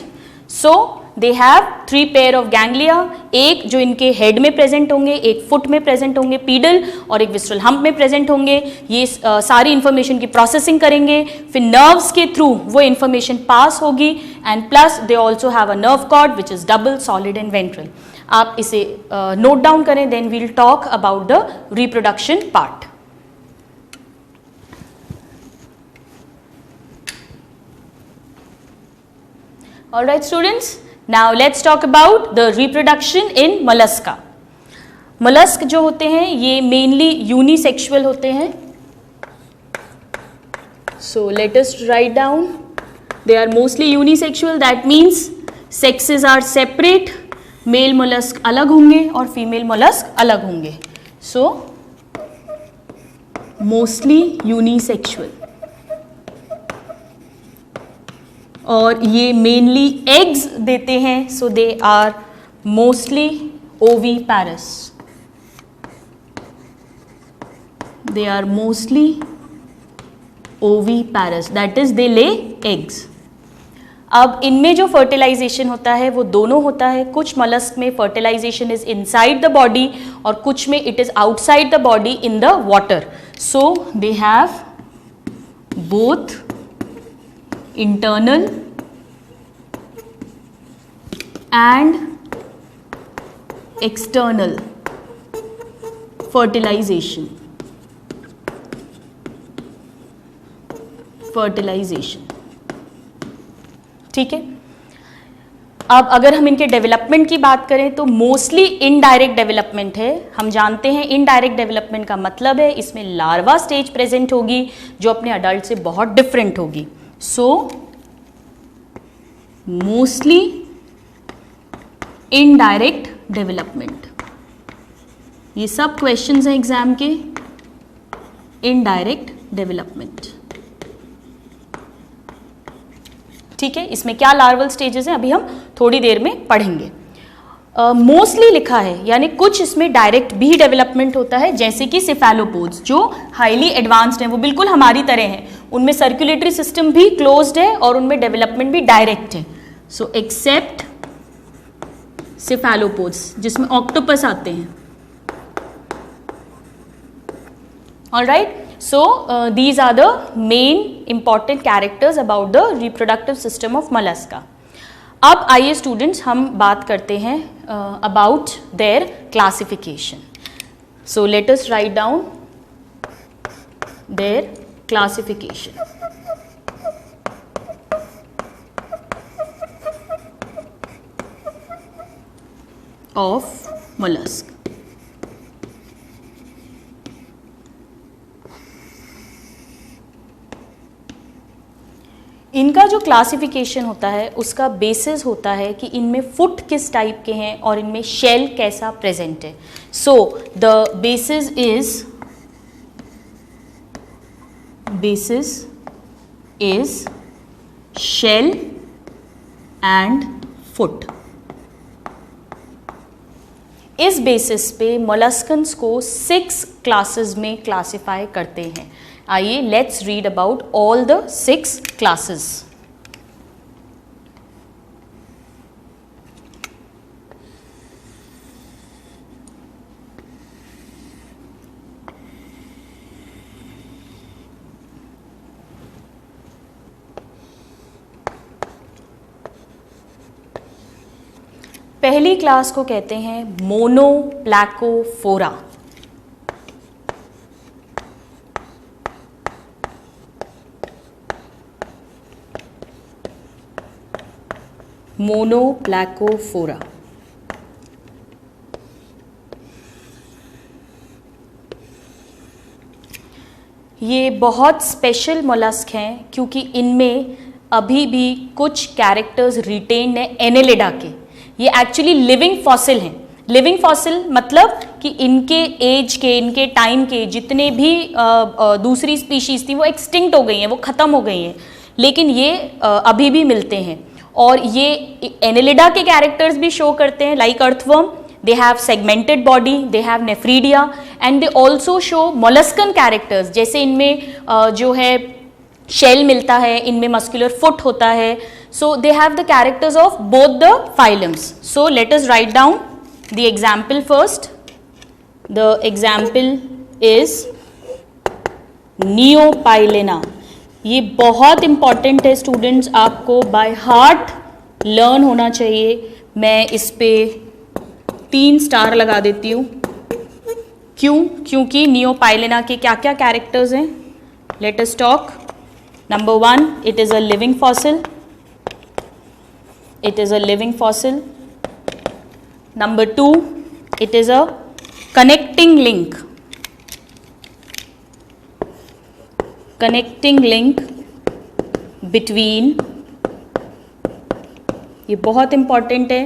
so they have 3 pair of ganglia, एक जो इनके हेड में प्रेजेंट होंगे, एक फुट में प्रेजेंट होंगे पीडल, और एक विस्ट्रल हम्प में प्रेजेंट होंगे। ये सारी इंफॉर्मेशन की प्रोसेसिंग करेंगे, फिर नर्व्स के थ्रू वो इंफॉर्मेशन पास होगी, and plus they also have a nerve cord which is double, solid and ventral. आप इसे नोट डाउन करें, then we'll talk about the reproduction part. All right students, now let's talk about the reproduction in mollusca. mollusk जो होते हैं ये mainly unisexual होते हैं. So let us write down, they are mostly unisexual, that means sexes are separate, male mollusk अलग होंगे और female mollusk अलग होंगे. So mostly unisexual. और ये मेनली एग्स देते हैं, so they are mostly oviparous, they are mostly oviparous, that is they lay eggs. अब इनमें जो फर्टिलाइजेशन होता है वो दोनों होता है, कुछ mollusk में fertilisation is inside the body और कुछ में it is outside the body in the water. So they have both internal and external fertilization. ठीक है। अब अगर हम इनके डेवलपमेंट की बात करें तो मोस्टली इनडायरेक्ट डेवलपमेंट है। हम जानते हैं इनडायरेक्ट डेवलपमेंट का मतलब है इसमें लार्वा स्टेज प्रेजेंट होगी जो अपने अडल्ट से बहुत डिफरेंट होगी। सो मोस्टली इनडायरेक्ट डेवलपमेंट, ये सब क्वेश्चंस हैं एग्जाम के, इनडायरेक्ट डेवलपमेंट। ठीक है, इसमें क्या लार्वल स्टेजेस हैं अभी हम थोड़ी देर में पढ़ेंगे। मोस्टली लिखा है, यानी कुछ इसमें डायरेक्ट भी डेवलपमेंट होता है, जैसे कि सिफेलोपोड्स जो हाईली एडवांस्ड हैं, वो बिल्कुल हमारी तरह हैं, उनमें सर्कुलेटरी सिस्टम भी क्लोज्ड है और उनमें डेवलपमेंट भी डायरेक्ट है। सो एक्सेप्ट सिफेलोपोड्स जिसमें ऑक्टोपस आते हैं। Alright, so these are the main important characters about the reproductive system of mollusca. अब आइए स्टूडेंट्स हम बात करते हैं about their classification. So let us write down their classification. Of mollusk. इनका जो क्लासिफिकेशन होता है उसका बेसिस होता है कि इनमें फुट किस टाइप के हैं और इनमें शेल कैसा प्रेजेंट है। So the basis is shell and foot. इस बेसिस पे मोलस्कन्स को 6 क्लासेस में क्लासिफाई करते हैं। आइए let's read about all the 6 classes. पहली क्लास को कहते हैं मोनोप्लैकोफोरा। मोनोप्लैकोफोरा। ये बहुत स्पेशल मोलस्क हैं क्योंकि इनमें अभी भी कुछ कैरेक्टर्स रिटेन्ड हैं एनेलिडा के। ये एक्चुअली लिविंग फॉसिल हैं। लिविंग फॉसिल मतलब कि इनके एज के, इनके टाइम के जितने भी दूसरी स्पीशीज थी वो एक्सटिंक्ट हो गई हैं, वो ख़त्म हो गई हैं, लेकिन ये अभी भी मिलते हैं। और ये एनेलिडा के कैरेक्टर्स भी शो करते हैं, like earthworm, they have segmented body, they have nephridia and they also show molluscan characters, जैसे इनमें जो है शेल मिलता है, इनमें मस्कुलर फुट होता है. So they have the characters of both the phylums. So let us write down the example first. The example is Neopilina. ये बहुत इंपॉर्टेंट है स्टूडेंट्स, आपको बाय हार्ट लर्न होना चाहिए. मैं इस पे 3 स्टार लगा देती हूँ. क्यों? क्योंकि नियोपाइलेना के क्या क्या कैरेक्टर्स हैं. Let us talk. Number 1, it is a living fossil. It is a living fossil. Number 2, it is a connecting link. Connecting link between, ये बहुत इंपॉर्टेंट है,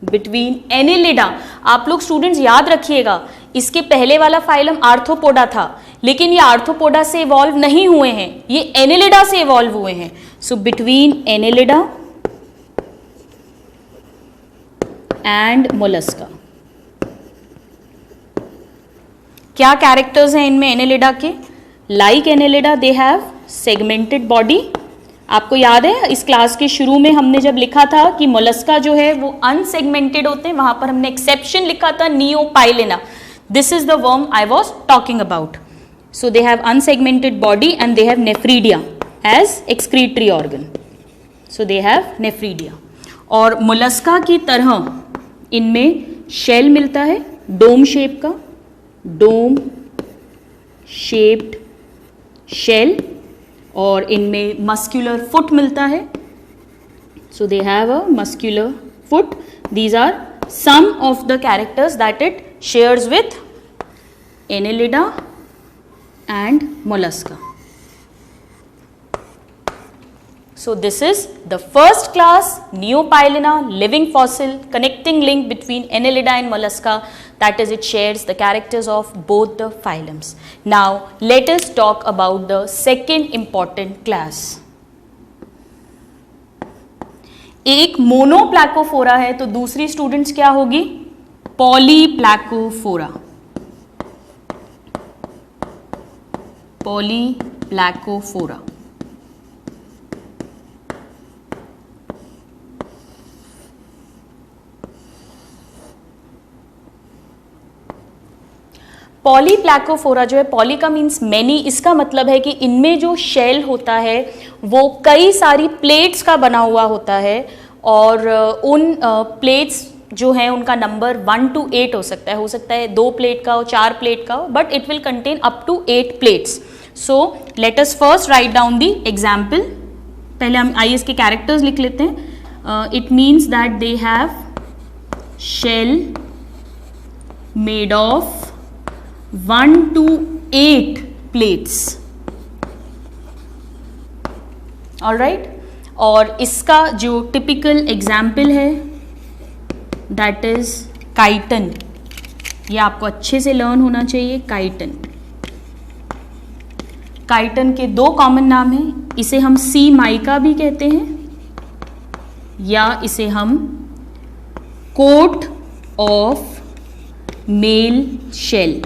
बिटवीन एनेलिडा. आप लोग स्टूडेंट्स याद रखिएगा, इसके पहले वाला फाइलम आर्थ्रोपोडा था, लेकिन ये आर्थ्रोपोडा से इवॉल्व नहीं हुए हैं, ये एनेलिडा से इवॉल्व हुए हैं. So between Annelida and Mollusca. क्या कैरेक्टर्स हैं इनमें एनेलिडा के? Like Annelida they have segmented body. आपको याद है इस क्लास के शुरू में हमने जब लिखा था कि मोलस्का जो है वो अनसेगमेंटेड होते हैं, वहां पर हमने एक्सेप्शन लिखा था Neopilina. This is the worm I was talking about. So they have unsegmented body and they have nephridia as excretory organ. So they have nephridia. और मोलस्का की तरह इनमें शेल मिलता है डोम शेप का, डोम शेप्ड शेल, और इनमें muscular foot मिलता है. So they have a muscular foot. These are some of the characters that it shares with annelida and mollusca. So this is the first class Neopilena living fossil connecting link between Annelida and Mollusca, that is it shares the characters of both the phylums. Now let us talk about the second important class. एक मोनोप्लैकोफोरा है तो दूसरी students क्या होगी? पॉलीप्लैकोफोरा. पॉलीप्लैकोफोरा. पॉलीप्लैकोफोरा जो है, poly का means many, इसका मतलब है कि इनमें जो शेल होता है वो कई सारी प्लेट्स का बना हुआ होता है, और उन प्लेट्स जो हैं उनका नंबर 1 to 8 हो सकता है 2 प्लेट का हो, 4 प्लेट का हो, but it will contain up to 8 plates. So let us first write down the example. पहले हम आइए इसके कैरेक्टर्स लिख लेते हैं. It means that they have shell made of 1 to 8 plates. All right. और इसका जो टिपिकल एग्जाम्पल है दैट इज काइटन. ये आपको अच्छे से लर्न होना चाहिए. काइटन. काइटन के 2 कॉमन नाम हैं. इसे हम सी माइका भी कहते हैं या इसे हम कोट ऑफ मेल शेल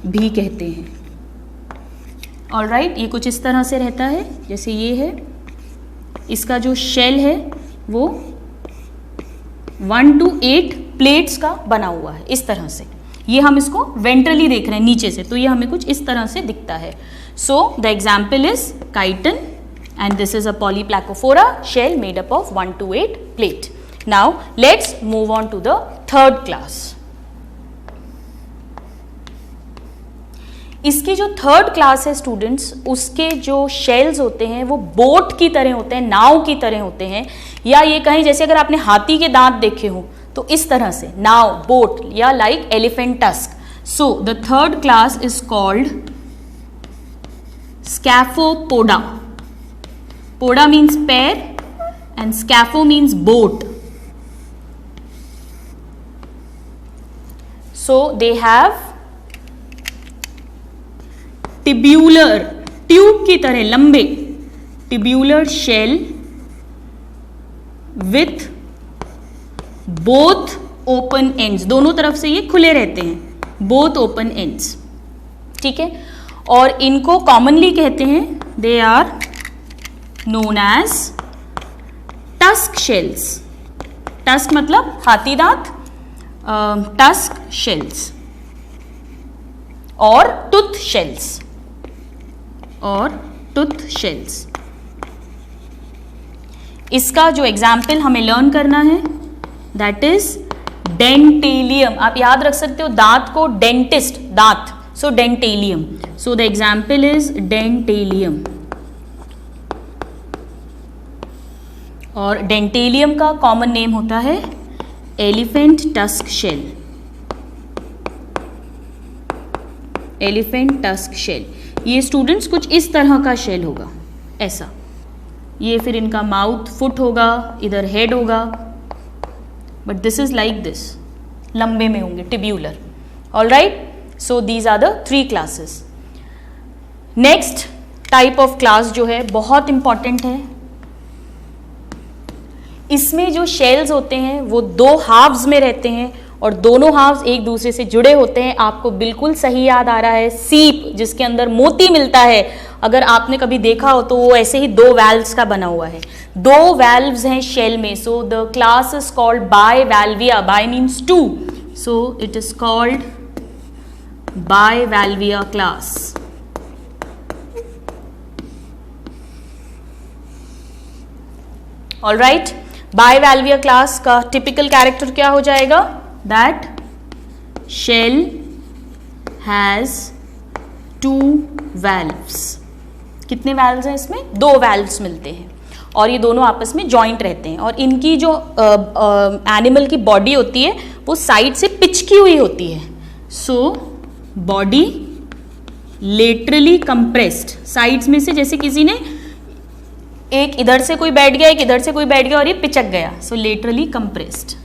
भी कहते हैं. All right. ये कुछ इस तरह से रहता है जैसे ये है. इसका जो शेल है वो 1 to 8 प्लेट्स का बना हुआ है इस तरह से. ये हम इसको वेंट्रली देख रहे हैं नीचे से, तो ये हमें कुछ इस तरह से दिखता है. So the example is chiton and this is a polyplacophora shell made up of 1 to 8 plate. Now let's move on to the third class. इसकी जो थर्ड क्लास है स्टूडेंट्स, उसके जो शेल्स होते हैं वो बोट की तरह होते हैं, नाव की तरह होते हैं, या ये कहीं जैसे अगर आपने हाथी के दांत देखे हो तो इस तरह से नाव, बोट, या like elephant tusk. So the third class is called scaphopoda. Poda means पैर and scapho means boat. So they have tubular, tube की तरह लंबे tubular shell with both open ends. दोनों तरफ से ये खुले रहते हैं. बोथ ओपन एंड्स, ठीक है। और इनको कॉमनली कहते हैं, they are known as tusk shells. Tusk मतलब हाथी दांत, टस्क शेल्स और टूथ शेल्स, और टूथ शेल्स। इसका जो एग्जाम्पल हमें लर्न करना है दैट इज डेंटेलियम। आप याद रख सकते हो दांत को, डेंटिस्ट दांत, so dentalium. So the example is dentalium. और डेंटेलियम का कॉमन नेम होता है elephant tusk shell, elephant tusk shell. ये स्टूडेंट्स कुछ इस तरह का शेल होगा, ऐसा। ये फिर इनका माउथ फुट होगा, इधर हेड होगा, but this is like this, लंबे में होंगे, tubular. Alright, so these are the 3 classes. Next type of class जो है बहुत इंपॉर्टेंट है। इसमें जो शेल्स होते हैं वो 2 हाफ्स में रहते हैं और दोनों हाफ्स एक दूसरे से जुड़े होते हैं। आपको बिल्कुल सही याद आ रहा है, सीप जिसके अंदर मोती मिलता है, अगर आपने कभी देखा हो तो वो ऐसे ही 2 वैल्व्स का बना हुआ है। 2 वैल्व्स हैं शेल में, so the class is called bivalvia. Bi means 2, so it is called bivalvia class. Alright, bivalvia class का टिपिकल कैरेक्टर क्या हो जाएगा? That shell has 2 valves. कितने वैल्व्स हैं इसमें? 2 वैल्व्स मिलते हैं और ये दोनों आपस में जॉइंट रहते हैं। और इनकी जो एनिमल की बॉडी होती है वो साइड से पिचकी हुई होती है। सो बॉडी लेटरली कंप्रेस्ड, साइड्स में से जैसे किसी ने एक इधर से कोई बैठ गया, एक इधर से कोई बैठ गया और ये पिचक गया, सो लेटरली कंप्रेस्ड।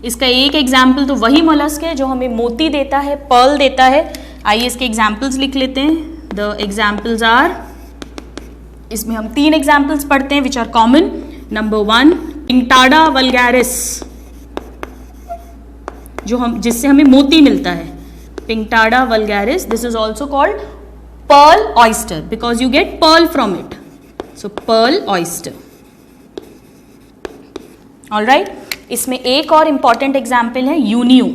इसका एक एग्जाम्पल तो वही मोलस्क है जो हमें मोती देता है, पर्ल देता है। आइए इसके एग्जाम्पल्स लिख लेते हैं। द एग्जाम्पल्स आर, इसमें हम 3 एग्जाम्पल्स पढ़ते हैं which are common. Number 1, Pinctada vulgaris, जिससे हमें मोती मिलता है, Pinctada vulgaris. This is also called pearl oyster because you get pearl from it, so pearl oyster. all right, इसमें एक और important example है यूनियो।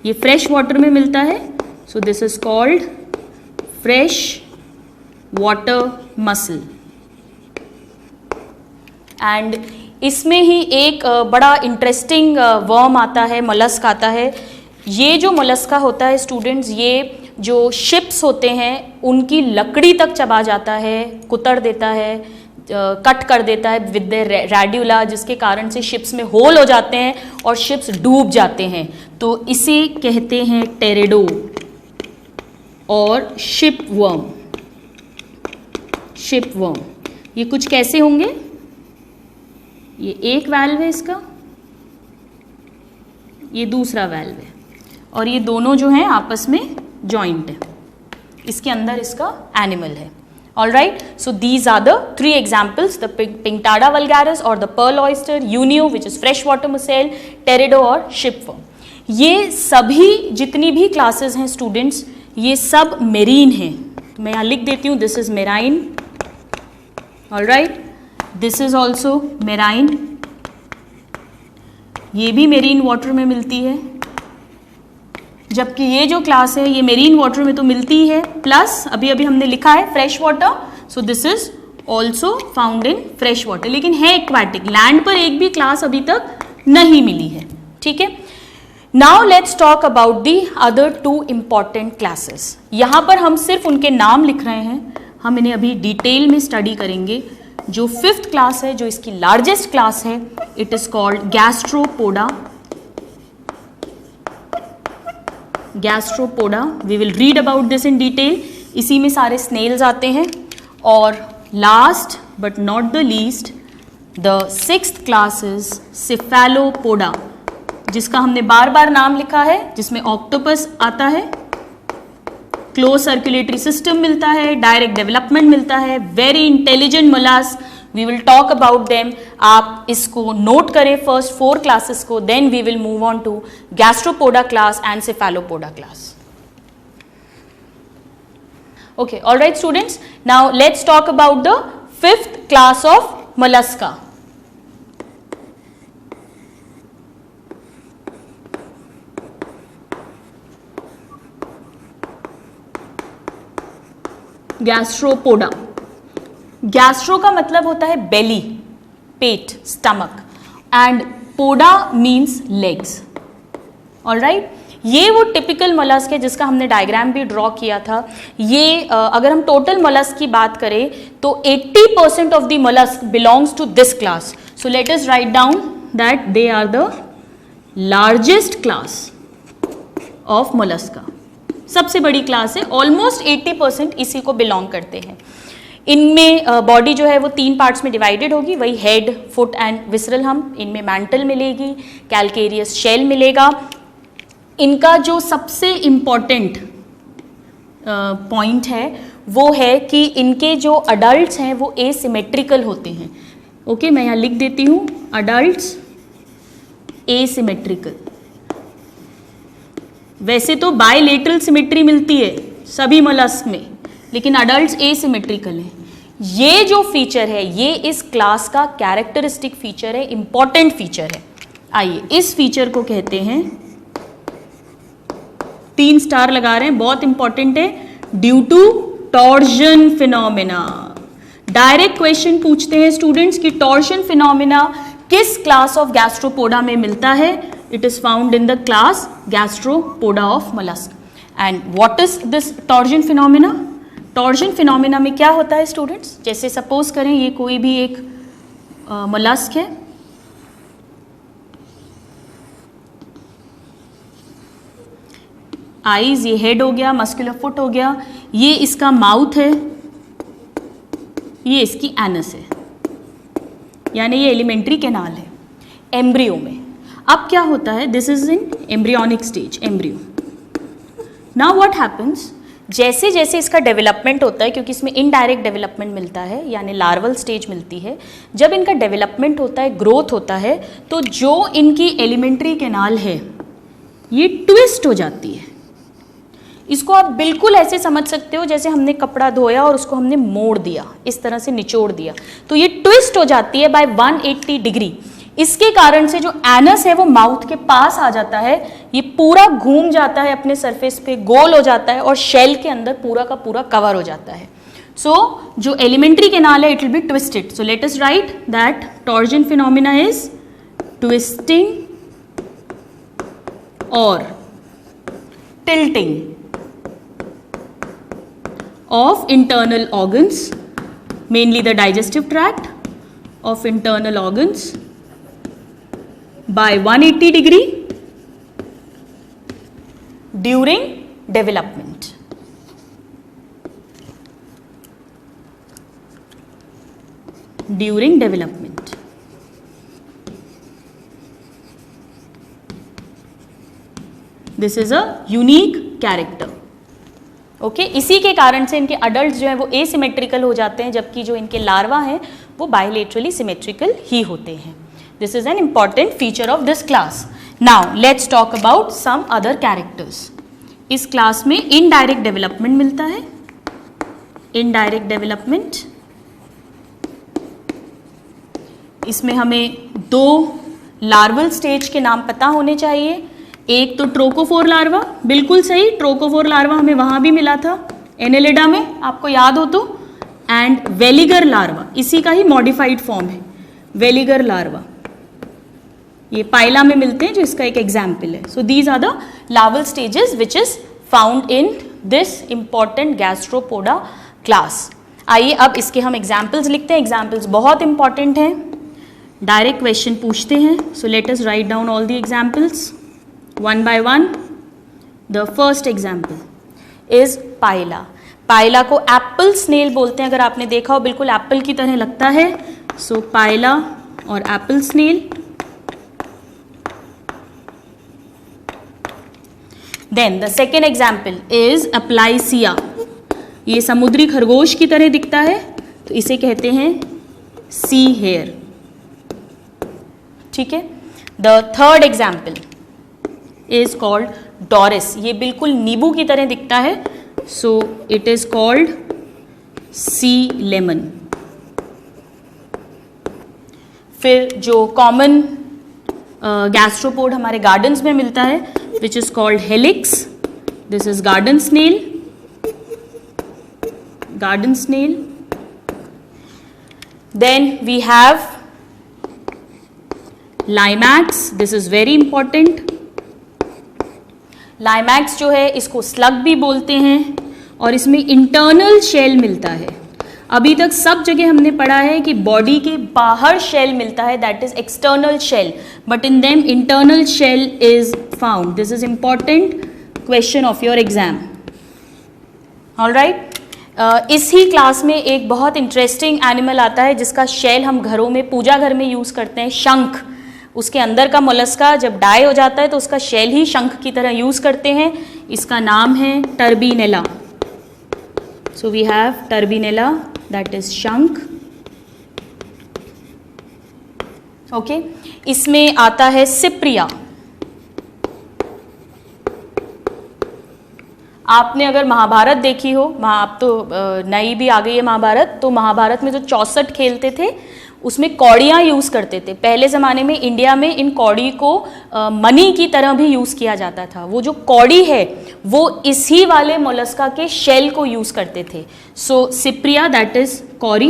ये फ्रेश वाटर में मिलता है, so this is called fresh water mussel. and इसमें ही एक बड़ा इंटरेस्टिंग वर्म आता है, मोलस्क आता है। ये जो मोलस्का होता है स्टूडेंट्स, ये जो शिप्स होते हैं उनकी लकड़ी तक चबा जाता है, कुतर देता है, कट कर देता है विद द रेड्यूला, जिसके कारण से शिप्स में होल हो जाते हैं और शिप्स डूब जाते हैं। तो इसे कहते हैं टेरेडो और शिप वर्म। शिप वर्म ये कुछ कैसे होंगे? ये एक वैल्व है इसका, ये दूसरा वैल्व है और ये दोनों जो हैं आपस में जॉइंट है। इसके अंदर इसका एनिमल है। Alright, so these are the 3 examples, the Pinctada vulgaris और the pearl oyster, Unio which is fresh water mussel, Teredo और शिपवर्म। ये सभी जितनी भी क्लासेस हैं स्टूडेंट्स, ये सब मेरीन हैं। तो मैं यहाँ लिख देती हूँ, this is marine. Alright, this is also marine. ये भी मेरीन वाटर में मिलती है, जबकि ये जो क्लास है ये मेरीन वाटर में तो मिलती है, प्लस अभी अभी हमने लिखा है fresh water, so this is also found in fresh water, लेकिन है एक्वाटिक। लैंड पर एक भी क्लास अभी तक नहीं मिली है। ठीक है, now let's talk about the other 2 important classes. यहाँ पर हम सिर्फ उनके नाम लिख रहे हैं, हम इन्हें अभी डिटेल में स्टडी करेंगे। जो 5th क्लास है, जो इसकी लार्जेस्ट क्लास है, it is called gastropoda. Gastropoda, we will read about this in detail. इसी में सारे स्नेल्स आते हैं। और last but not the least, the 6th class is cephalopoda, जिसका हमने बार बार नाम लिखा है, जिसमें ऑक्टोपस आता है, क्लोज सर्कुलेटरी सिस्टम मिलता है, डायरेक्ट डेवलपमेंट मिलता है, very intelligent mollusc, we will talk about them. आप इसको नोट करें फर्स्ट 4 क्लासेस को, then we will move on to gastropoda class and cephalopoda class. Okay, all right students, now let's talk about the 5th class of mollusca. Gastropoda. Gastro का मतलब होता है belly, पेट, stomach, and poda means legs. All right, ये वो typical mollusc है जिसका हमने डायग्राम भी ड्रॉ किया था. ये अगर हम टोटल मोलस्क की बात करें तो 80% of the mollusc belongs to this class. So let us write down that they are the largest class of mollusca. सबसे बड़ी क्लास है, ऑलमोस्ट 80% इसी को बिलोंग करते हैं. इनमें बॉडी जो है वो 3 पार्ट्स में डिवाइडेड होगी, वही हेड, फुट एंड विसरल. हम इनमें मैंटल मिलेगी, कैलकेरियस शेल मिलेगा. इनका जो सबसे इम्पॉर्टेंट पॉइंट है वो है कि इनके जो अडल्ट्स हैं वो एसिमेट्रिकल होते हैं. ओके, मैं यहाँ लिख देती हूँ, अडल्ट्स एसिमेट्रिकल. वैसे तो बायलेटरल सिमेट्री मिलती है सभी मोलस्क में, लेकिन अडल्ट्स एसिमेट्रिकल हैं. ये जो फीचर है ये इस क्लास का कैरेक्टरिस्टिक फीचर है, इंपॉर्टेंट फीचर है. आइए, इस फीचर को कहते हैं, 3 स्टार लगा रहे हैं, बहुत इंपॉर्टेंट है, due to torsion phenomena. Direct question पूछते हैं स्टूडेंट्स कि टॉर्जन फिनोमिना किस क्लास ऑफ गैस्ट्रोपोडा में मिलता है. It is found in the class gastropoda of mollusc. And what is this torsion phenomena? Torsion phenomena में क्या होता है स्टूडेंट्स? जैसे सपोज करें ये कोई भी एक मोलस्क है, आईज, ये हेड हो गया, मस्कुलर फुट हो गया, ये इसका माउथ है, ये इसकी एनस है, यानी ये एलिमेंट्री कैनाल है एम्ब्रियो में. अब क्या होता है, this is in embryonic stage, embryo. Now what happens, जैसे जैसे इसका डेवलपमेंट होता है, क्योंकि इसमें इनडायरेक्ट डेवलपमेंट मिलता है यानी लार्वल स्टेज मिलती है, जब इनका डेवलपमेंट होता है, ग्रोथ होता है, तो जो इनकी एलिमेंट्री कैनाल है ये ट्विस्ट हो जाती है. इसको आप बिल्कुल ऐसे समझ सकते हो जैसे हमने कपड़ा धोया और उसको हमने मोड़ दिया, इस तरह से निचोड़ दिया, तो ये ट्विस्ट हो जाती है बाय 180 डिग्री. इसके कारण से जो एनस है वो माउथ के पास आ जाता है, ये पूरा घूम जाता है अपने सरफेस पे, गोल हो जाता है और शेल के अंदर पूरा का पूरा कवर हो जाता है. सो जो एलिमेंट्री कैनाल है it will be twisted. So let us write that torsion phenomena is twisting और tilting of internal organs, mainly the digestive tract of internal organs, by 180 degree during development. During development. This is a unique character. Okay, इसी के कारण से इनके adult जो हैं वो asymmetrical हो जाते हैं, जबकि जो इनके लार्वा हैं वो बायलेटरली सिमेट्रिकल ही होते हैं. This is an important feature of this class. Now let's talk about some other characters. इस क्लास में इनडायरेक्ट डेवलपमेंट मिलता है. इनडायरेक्ट डेवलपमेंट, इसमें हमें 2 लार्वल स्टेज के नाम पता होने चाहिए. एक तो ट्रोकोफोर लार्वा, बिल्कुल सही, ट्रोकोफोर लार्वा हमें वहाँ भी मिला था एनेलिडा में, आपको याद हो तो. एंड वेलिगर लार्वा, इसी का ही मॉडिफाइड फॉर्म है वेलिगर लार्वा, ये पाइला में मिलते हैं जो इसका एक एग्जाम्पल है. So these are the larval stages which is found in this important gastropoda class. आइए अब इसके हम एग्जाम्पल्स लिखते हैं. एग्जाम्पल्स बहुत इंपॉर्टेंट हैं, डायरेक्ट क्वेश्चन पूछते हैं. सो let us write down all the examples one by one. The first example is पाइला. पाइला को एप्पल स्नेल बोलते हैं, अगर आपने देखा हो बिल्कुल एप्पल की तरह लगता है. सो पाइला और apple snail. Then the second example is Aplysia. ये समुद्री खरगोश की तरह दिखता है, तो इसे कहते हैं सी हेयर, ठीक है। The third example is called Doris, ये बिल्कुल नींबू की तरह दिखता है, so it is called sea lemon. फिर जो कॉमन गैस्ट्रोपोड हमारे गार्डन्स में मिलता है, which is called Helix, this is garden snail, garden snail. Then we have Limax, this is very important. Limax जो है इसको स्लग भी बोलते हैं और इसमें इंटरनल शेल मिलता है। अभी तक सब जगह हमने पढ़ा है कि बॉडी के बाहर शेल मिलता है, that is external shell, but in them internal shell is found. This is important question of your exam. Alright, इसी क्लास में एक बहुत इंटरेस्टिंग एनिमल आता है जिसका शेल हम घरों में, पूजा घर में यूज करते हैं, शंख। उसके अंदर का मोलस्का जब डाई हो जाता है तो उसका शेल ही शंख की तरह यूज करते हैं। इसका नाम है Turbinella. So we have Turbinella, that is शंख। ओके, इसमें आता है सिप्रिया। आपने अगर महाभारत देखी हो, अब तो नई भी आ गई है महाभारत, तो महाभारत में जो 64 खेलते थे उसमें कौड़ियाँ यूज़ करते थे। पहले ज़माने में इंडिया में इन कौड़ी को मनी की तरह भी यूज़ किया जाता था। वो जो कौड़ी है वो इसी वाले मोलस्का के शेल को यूज़ करते थे। सो सिप्रिया, दैट इज कौरी।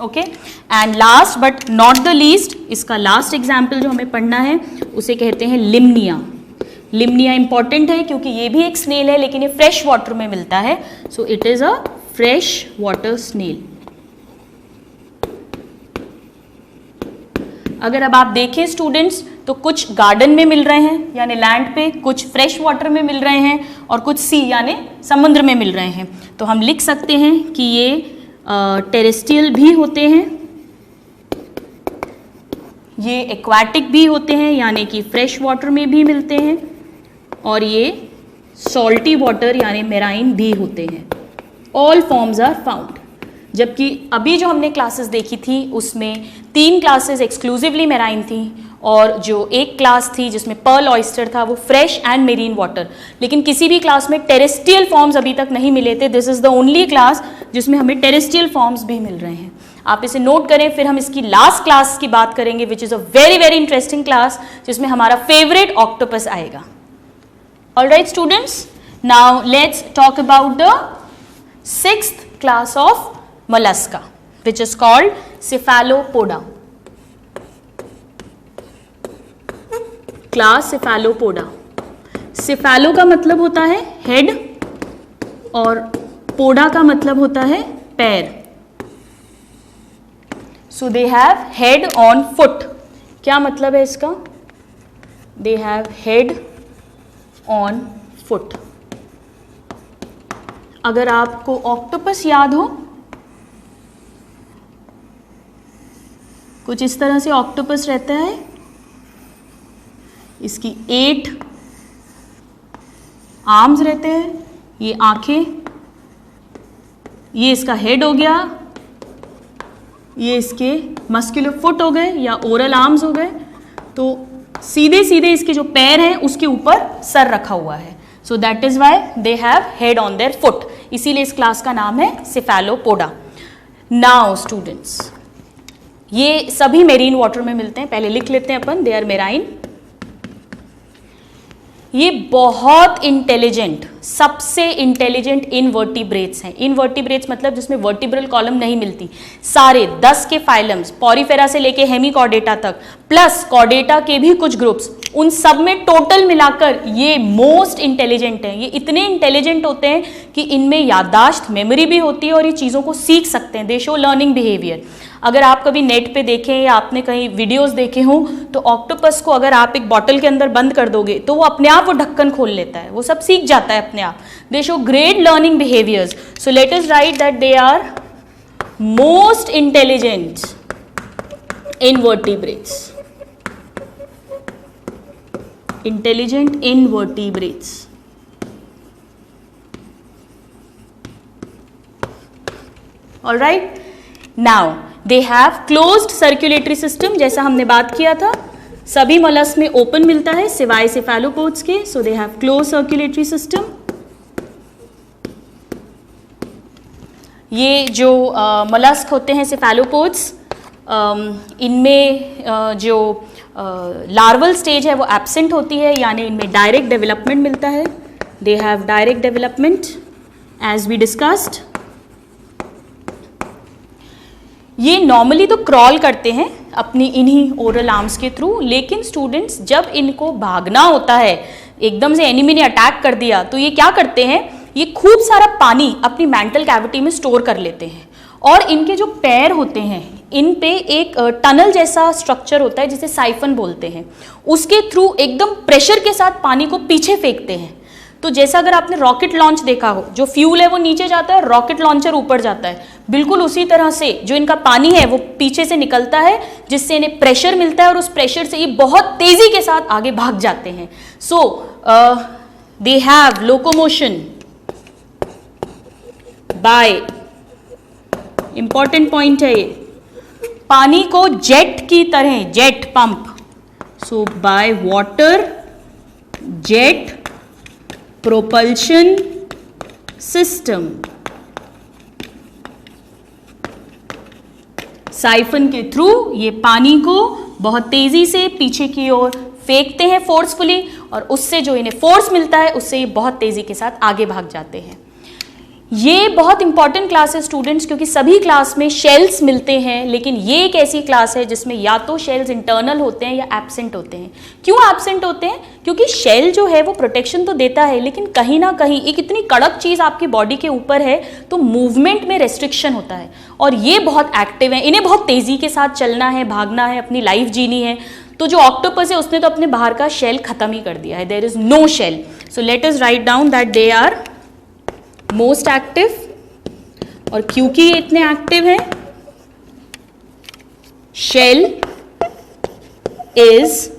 Okay, and last but not the least, इसका लास्ट एग्जाम्पल जो हमें पढ़ना है उसे कहते हैं लिम्निया। लिम्निया इंपॉर्टेंट है क्योंकि ये भी एक स्नेल है, लेकिन ये फ्रेश वाटर में मिलता है। So it is a fresh water snail. अगर अब आप देखें स्टूडेंट्स, तो कुछ गार्डन में मिल रहे हैं यानी लैंड पे, कुछ फ्रेश वाटर में मिल रहे हैं और कुछ सी यानी समुद्र में मिल रहे हैं। तो हम लिख सकते हैं कि ये टेरेस्ट्रियल भी होते हैं, ये एक्वाटिक भी होते हैं यानी कि फ्रेश वाटर में भी मिलते हैं, और ये सॉल्टी वाटर यानी मेराइन भी होते हैं। All forms are found. जबकि अभी जो हमने क्लासेस देखी थी उसमें 3 क्लासेस एक्सक्लूसिवली मेराइन थी, और जो एक क्लास थी जिसमें पर्ल ऑयस्टर था वो फ्रेश एंड मेरीन वाटर। लेकिन किसी भी क्लास में टेरेस्ट्रियल फॉर्म्स अभी तक नहीं मिले थे। This is the only class जिसमें हमें टेरेस्ट्रियल फॉर्म्स भी मिल रहे हैं। आप इसे नोट करें, फिर हम इसकी लास्ट क्लास की बात करेंगे which is a very very interesting class, जिसमें हमारा फेवरेट ऑक्टोपस आएगा। Alright students, now let's talk about the 6th class of mollusca, which is called cephalopoda. Class cephalopoda. Cephalo का मतलब होता है हेड और पोडा का मतलब होता है पैर। So they have head on foot. क्या मतलब है इसका? They have head on foot. अगर आपको ऑक्टोपस याद हो, कुछ इस तरह से ऑक्टोपस रहता है, इसकी 8 आर्म्स रहते हैं, ये आंखें, ये इसका हेड हो गया, ये इसके मस्कुलर फुट हो गए या ओरल आर्म्स हो गए। तो सीधे सीधे इसके जो पैर हैं उसके ऊपर सर रखा हुआ है। So that is why they have head on their foot, इसीलिए इस क्लास का नाम है सिफेलोपोडा। नाउ स्टूडेंट्स, ये सभी मेरीन वाटर में मिलते हैं, पहले लिख लेते हैं अपन, दे आर मेराइन। ये बहुत इंटेलिजेंट, सबसे इंटेलिजेंट इनवर्टिब्रेट्स हैं। इनवर्टिब्रेट्स मतलब जिसमें वर्टिब्रल कॉलम नहीं मिलती। सारे 10 के फाइलम्स, पॉरीफेरा से लेके हेमिकॉर्डेटा तक, प्लस कॉर्डेटा के भी कुछ ग्रुप्स, उन सब में टोटल मिलाकर ये मोस्ट इंटेलिजेंट हैं। ये इतने इंटेलिजेंट होते हैं कि इनमें याददाश्त, मेमोरी भी होती है और ये चीज़ों को सीख सकते हैं। दे शो लर्निंग बिहेवियर। अगर आप कभी नेट पे देखें या आपने कहीं वीडियोस देखे हों, तो ऑक्टोपस को अगर आप एक बॉटल के अंदर बंद कर दोगे तो वो अपने आप वो ढक्कन खोल लेता है, वो सब सीख जाता है अपने आप। They show great learning behaviours. So let us write that they are most intelligent invertebrates. Intelligent invertebrates. Alright, now they have closed circulatory system, जैसा हमने बात किया था सभी मोलस्क में ओपन मिलता है सिवाय सेफेलोपोड्स के, so they have close circulatory system. ये जो मोलस्क होते हैं सेफेलोपोड्स, इनमें जो लार्वल स्टेज है वो एब्सेंट होती है, यानी इनमें डायरेक्ट डेवलपमेंट मिलता है। They have direct development as we discussed. ये नॉर्मली तो क्रॉल करते हैं अपनी इन्हीं ओरल आर्म्स के थ्रू, लेकिन स्टूडेंट्स जब इनको भागना होता है, एकदम से एनिमी ने अटैक कर दिया, तो ये क्या करते हैं, ये खूब सारा पानी अपनी मेंटल कैविटी में स्टोर कर लेते हैं, और इनके जो पैर होते हैं इन पे एक टनल जैसा स्ट्रक्चर होता है जिसे साइफन बोलते हैं, उसके थ्रू एकदम प्रेशर के साथ पानी को पीछे फेंकते हैं। तो जैसा अगर आपने रॉकेट लॉन्च देखा हो, जो फ्यूल है वो नीचे जाता है, रॉकेट लॉन्चर ऊपर जाता है, बिल्कुल उसी तरह से जो इनका पानी है वो पीछे से निकलता है, जिससे इन्हें प्रेशर मिलता है और उस प्रेशर से ये बहुत तेजी के साथ आगे भाग जाते हैं। So they have locomotion by, important point है ये, पानी को जेट की तरह, jet pump, so by water jet propulsion system, siphon के थ्रू ये पानी को बहुत तेजी से पीछे की ओर फेंकते हैं फोर्सफुली, और उससे जो इन्हें फोर्स मिलता है उससे ये बहुत तेजी के साथ आगे भाग जाते हैं। ये बहुत इंपॉर्टेंट क्लास है स्टूडेंट्स, क्योंकि सभी क्लास में शेल्स मिलते हैं, लेकिन ये एक ऐसी क्लास है जिसमें या तो शेल्स इंटरनल होते हैं या एब्सेंट होते हैं। क्यों एब्सेंट होते हैं? क्योंकि शेल जो है वो प्रोटेक्शन तो देता है, लेकिन कहीं ना कहीं एक इतनी कड़क चीज़ आपकी बॉडी के ऊपर है तो मूवमेंट में रेस्ट्रिक्शन होता है, और ये बहुत एक्टिव है, इन्हें बहुत तेज़ी के साथ चलना है, भागना है, अपनी लाइफ जीनी है। तो जो ऑक्टोपस है उसने तो अपने बाहर का शेल खत्म ही कर दिया है, there is no shell. So let us write down that they are most active, और क्योंकि ये इतने एक्टिव हैं, shell is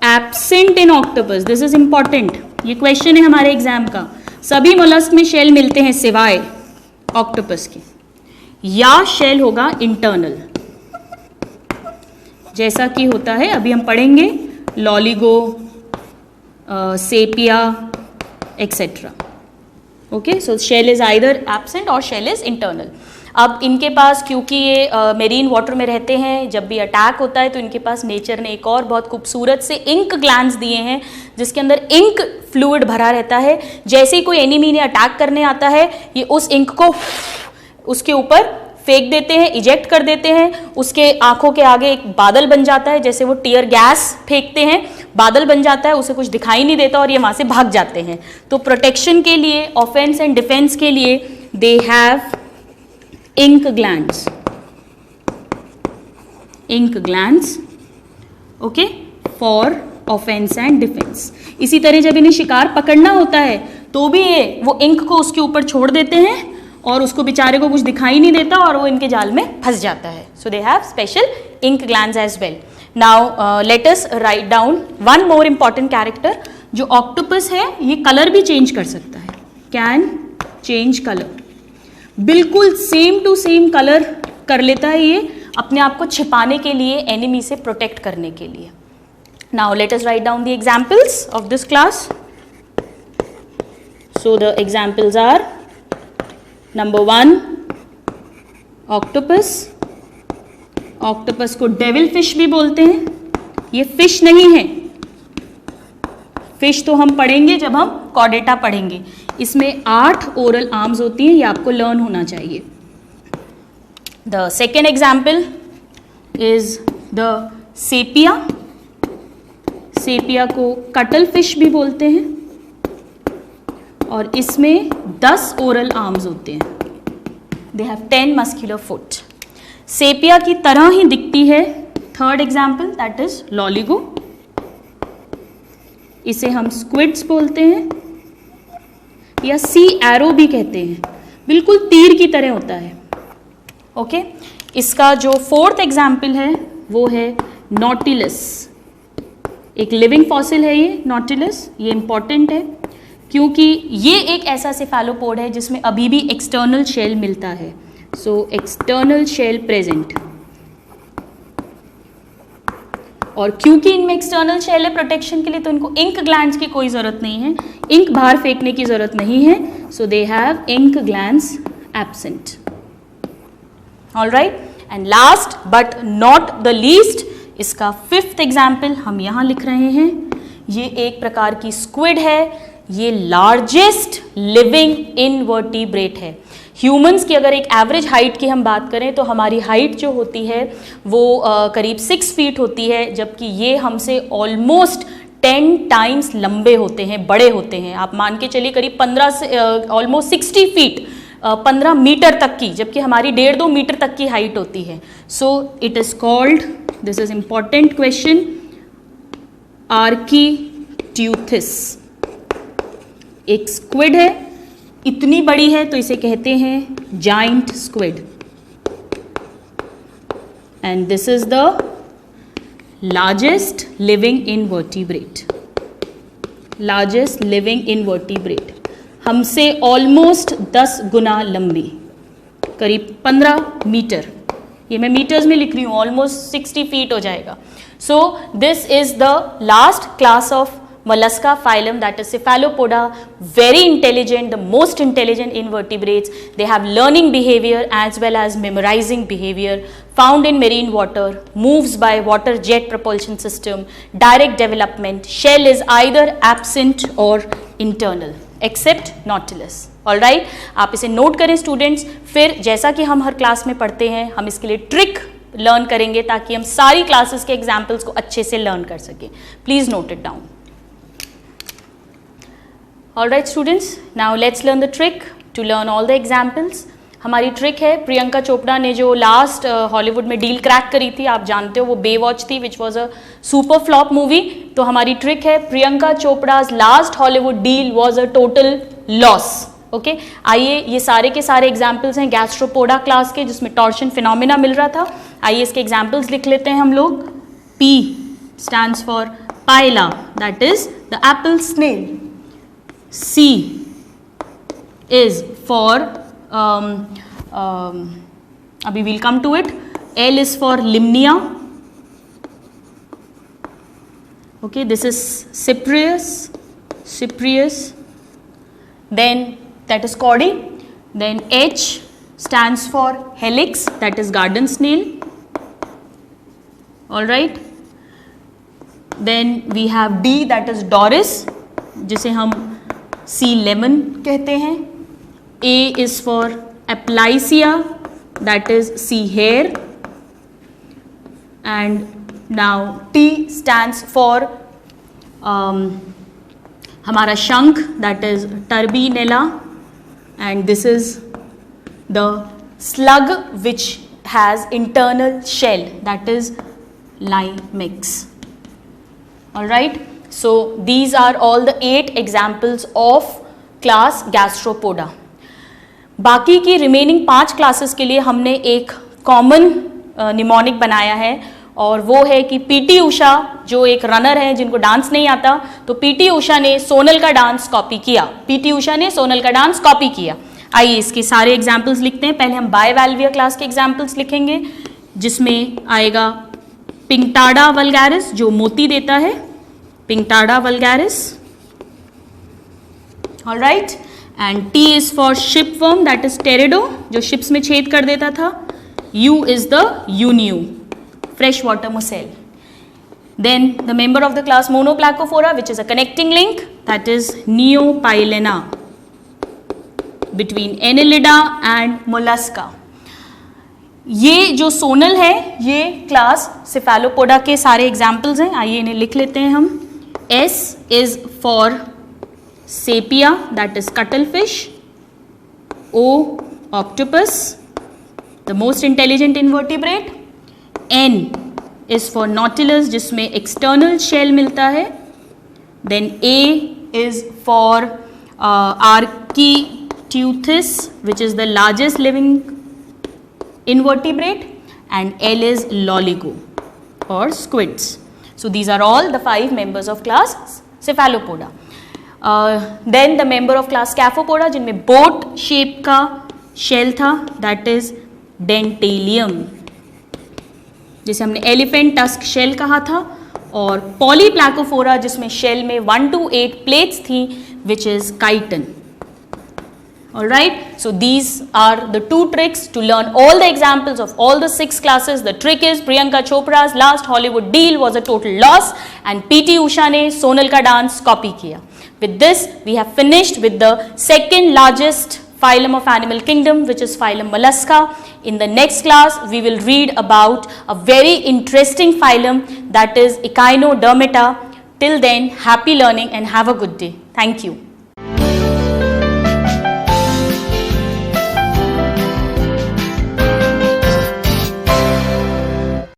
absent in octopus. This is important, ये क्वेश्चन है हमारे एग्जाम का। सभी मोलस्क में शेल मिलते हैं सिवाय ऑक्टोपस के, या शेल होगा इंटरनल, जैसा कि होता है अभी हम पढ़ेंगे Loligo, sepia etcetera. Okay, so shell is either absent और शेल इज इंटरनल। अब इनके पास, क्योंकि ये मेरीन वाटर में रहते हैं, जब भी अटैक होता है तो इनके पास नेचर ने एक और बहुत खूबसूरत से इंक ग्लैंड्स दिए हैं, जिसके अंदर इंक फ्लूइड भरा रहता है। जैसे ही कोई एनिमी ने अटैक करने आता है, ये उस इंक को उसके ऊपर फेंक देते हैं, इजेक्ट कर देते हैं। उसके आंखों के आगे एक बादल बन जाता है, जैसे वो टीयर गैस फेंकते हैं, बादल बन जाता है, उसे कुछ दिखाई नहीं देता और ये वहां से भाग जाते हैं। तो प्रोटेक्शन के लिए, ऑफेंस एंड डिफेंस के लिए they have ink glands, ink glands, okay, for offence and defence. इसी तरह जब इन्हें शिकार पकड़ना होता है तो भी ये वो इंक को उसके ऊपर छोड़ देते हैं और उसको बेचारे को कुछ दिखाई नहीं देता और वो इनके जाल में फंस जाता है। So they have special ink glands as well. Now let us write down one more important character. जो ऑक्टोपस है ये कलर भी चेंज कर सकता है, कैन चेंज कलर, बिल्कुल सेम टू सेम कलर कर लेता है ये, अपने आप को छिपाने के लिए, एनिमी से प्रोटेक्ट करने के लिए। Now let us write down the examples of this class. So the examples are number 1 octopus. Octopus को डेविल फिश भी बोलते हैं। ये फिश नहीं है, फिश तो हम पढ़ेंगे जब हम कॉर्डेटा पढ़ेंगे। इसमें 8 ओरल आर्म्स होती हैं, ये आपको लर्न होना चाहिए। The second example is the sepia. Sepia को कटल फिश भी बोलते हैं और इसमें 10 ओरल आर्म्स होते हैं। They have 10 muscular foot. Sepia की तरह ही दिखती है थर्ड एग्जाम्पल, दैट इज लॉलिगो। इसे हम स्क्विड्स बोलते हैं या सी एरो भी कहते हैं, बिल्कुल तीर की तरह होता है। ओके, इसका जो फोर्थ एग्जाम्पल है वो है नॉटिलस। एक लिविंग फॉसिल है ये नॉटिलस। ये इंपॉर्टेंट है क्योंकि ये एक ऐसा सेफेलोपोड है जिसमें अभी भी एक्सटर्नल शेल मिलता है। सो एक्सटर्नल शेल प्रेजेंट, और क्योंकि इनमें एक्सटर्नल शेल है प्रोटेक्शन के लिए, तो इनको इंक ग्लैंड्स की कोई ज़रूरत नहीं है, इंक बाहर फेंकने की ज़रूरत नहीं है, so they have ink glands absent. All right, and last but not the least, इसका 5th एग्जाम्पल हम यहाँ लिख रहे हैं. ये एक प्रकार की स्क्विड है, ये लार्जेस्ट लिविंग इनवर्टिब्रेट है. ह्यूमंस की अगर एक एवरेज हाइट की हम बात करें तो हमारी हाइट जो होती है वो करीब 6 फीट होती है, जबकि ये हमसे ऑलमोस्ट 10 टाइम्स लंबे होते हैं, बड़े होते हैं. आप मान के चलिए करीब 15 से ऑलमोस्ट 60 फीट, 15 मीटर तक की, जबकि हमारी 1.5-2 मीटर तक की हाइट होती है. So it is called, this is important question, Architeuthis. एक स्क्विड है, इतनी बड़ी है तो इसे कहते हैं giant squid, and this is the largest living invertebrate. Largest living invertebrate, हमसे ऑलमोस्ट 10 गुना लंबी, करीब 15 मीटर. ये मैं मीटर्स में लिख रही हूँ, ऑलमोस्ट 60 फीट हो जाएगा. सो this is the last class of mollusca phylum, that is cephalopoda. Very intelligent, the most intelligent invertebrates. They have learning behavior as well as memorizing behavior, found in marine water, moves by water jet propulsion system, direct development. Shell is either absent or internal except nautilus. All right, आप इसे note करें students. फिर जैसा कि हम हर class में पढ़ते हैं, हम इसके लिए ट्रिक लर्न करेंगे ताकि हम सारी क्लासेस के एग्जाम्पल्स को अच्छे से लर्न कर सकें. Please note it down. Alright students, now let's learn the trick to learn all the examples. हमारी ट्रिक है, प्रियंका चोपड़ा ने जो लास्ट हॉलीवुड में डील क्रैक करी थी, आप जानते हो वो बेवॉच थी, which was a super flop movie. तो हमारी ट्रिक है, Priyanka Chopra's last Hollywood deal was a total loss. Okay, आइए ये सारे के सारे एग्जाम्पल्स हैं गैस्ट्रोपोडा क्लास के, जिसमें टॉर्शन फिनोमिना मिल रहा था. आइए इसके एग्जाम्पल्स लिख लेते हैं हम लोग. P stands for Pila, that is the apple snail. C is for abhi we'll come to it. L is for Limnia. Okay, this is Cyprius. Then that is Cody. Then H stands for Helix, that is garden snail. All right. Then we have D, that is Doris, जिसे हम C lemon कहते हैं. A is for Aplysia, that is C hair, and now T stands for हमारा शंख, that is Turbinella, and this is the slug which has internal shell, that is Limix. All right. So these are all the 8 examples of class Gastropoda. बाकी की remaining 5 classes के लिए हमने एक common mnemonic बनाया है, और वो है कि पीटी उषा जो एक रनर है जिनको डांस नहीं आता, तो पीटी उषा ने सोनल का डांस कॉपी किया. पीटी उषा ने सोनल का डांस कॉपी किया. आइए इसके सारे एग्जाम्पल्स लिखते हैं. पहले हम बायवाल्विया क्लास के एग्जाम्पल्स लिखेंगे, जिसमें आएगा पिंकटाडा वल्गैरिस जो मोती देता है, Pinctada vulgaris. All right, and T is for shipworm, that is Teredo, जो ships में छेद कर देता था. U is the Unu, freshwater mussel. Then the member of the class Monoplacophora, which is a connecting link, that is Neopilena between Annelida and Mollusca. ये जो सोनल है ये क्लास सिफेलोपोडा के सारे एग्जाम्पल्स हैं. आइए इन्हें लिख लेते हैं हम. S is for Sepia, that is cuttlefish. O, octopus, the most intelligent invertebrate. N is for Nautilus, जिसमें external shell मिलता है. Then A is for Architeuthis, which is the largest living invertebrate, and L is Loligo or squids. So these are all the 5 members of class Cephalopoda. Then the member of class Scaphopoda, जिनमें boat shape का shell था, that is Dentalium, जिसे हमने elephant tusk shell कहा था, और पॉलीप्लैकोफोरा जिसमें shell में 1 to 8 प्लेट्स थी, which is chiton. Alright, so these are the 2 tricks to learn all the examples of all the 6 classes. The trick is Priyanka Chopra's last Hollywood deal was a total loss and PT Usha ne Sonal ka dance copy kiya. With this, we have finished with the second largest phylum of animal kingdom, which is phylum Mollusca. In the next class, we will read about a very interesting phylum, that is Echinodermata. Till then, happy learning and have a good day. Thank you.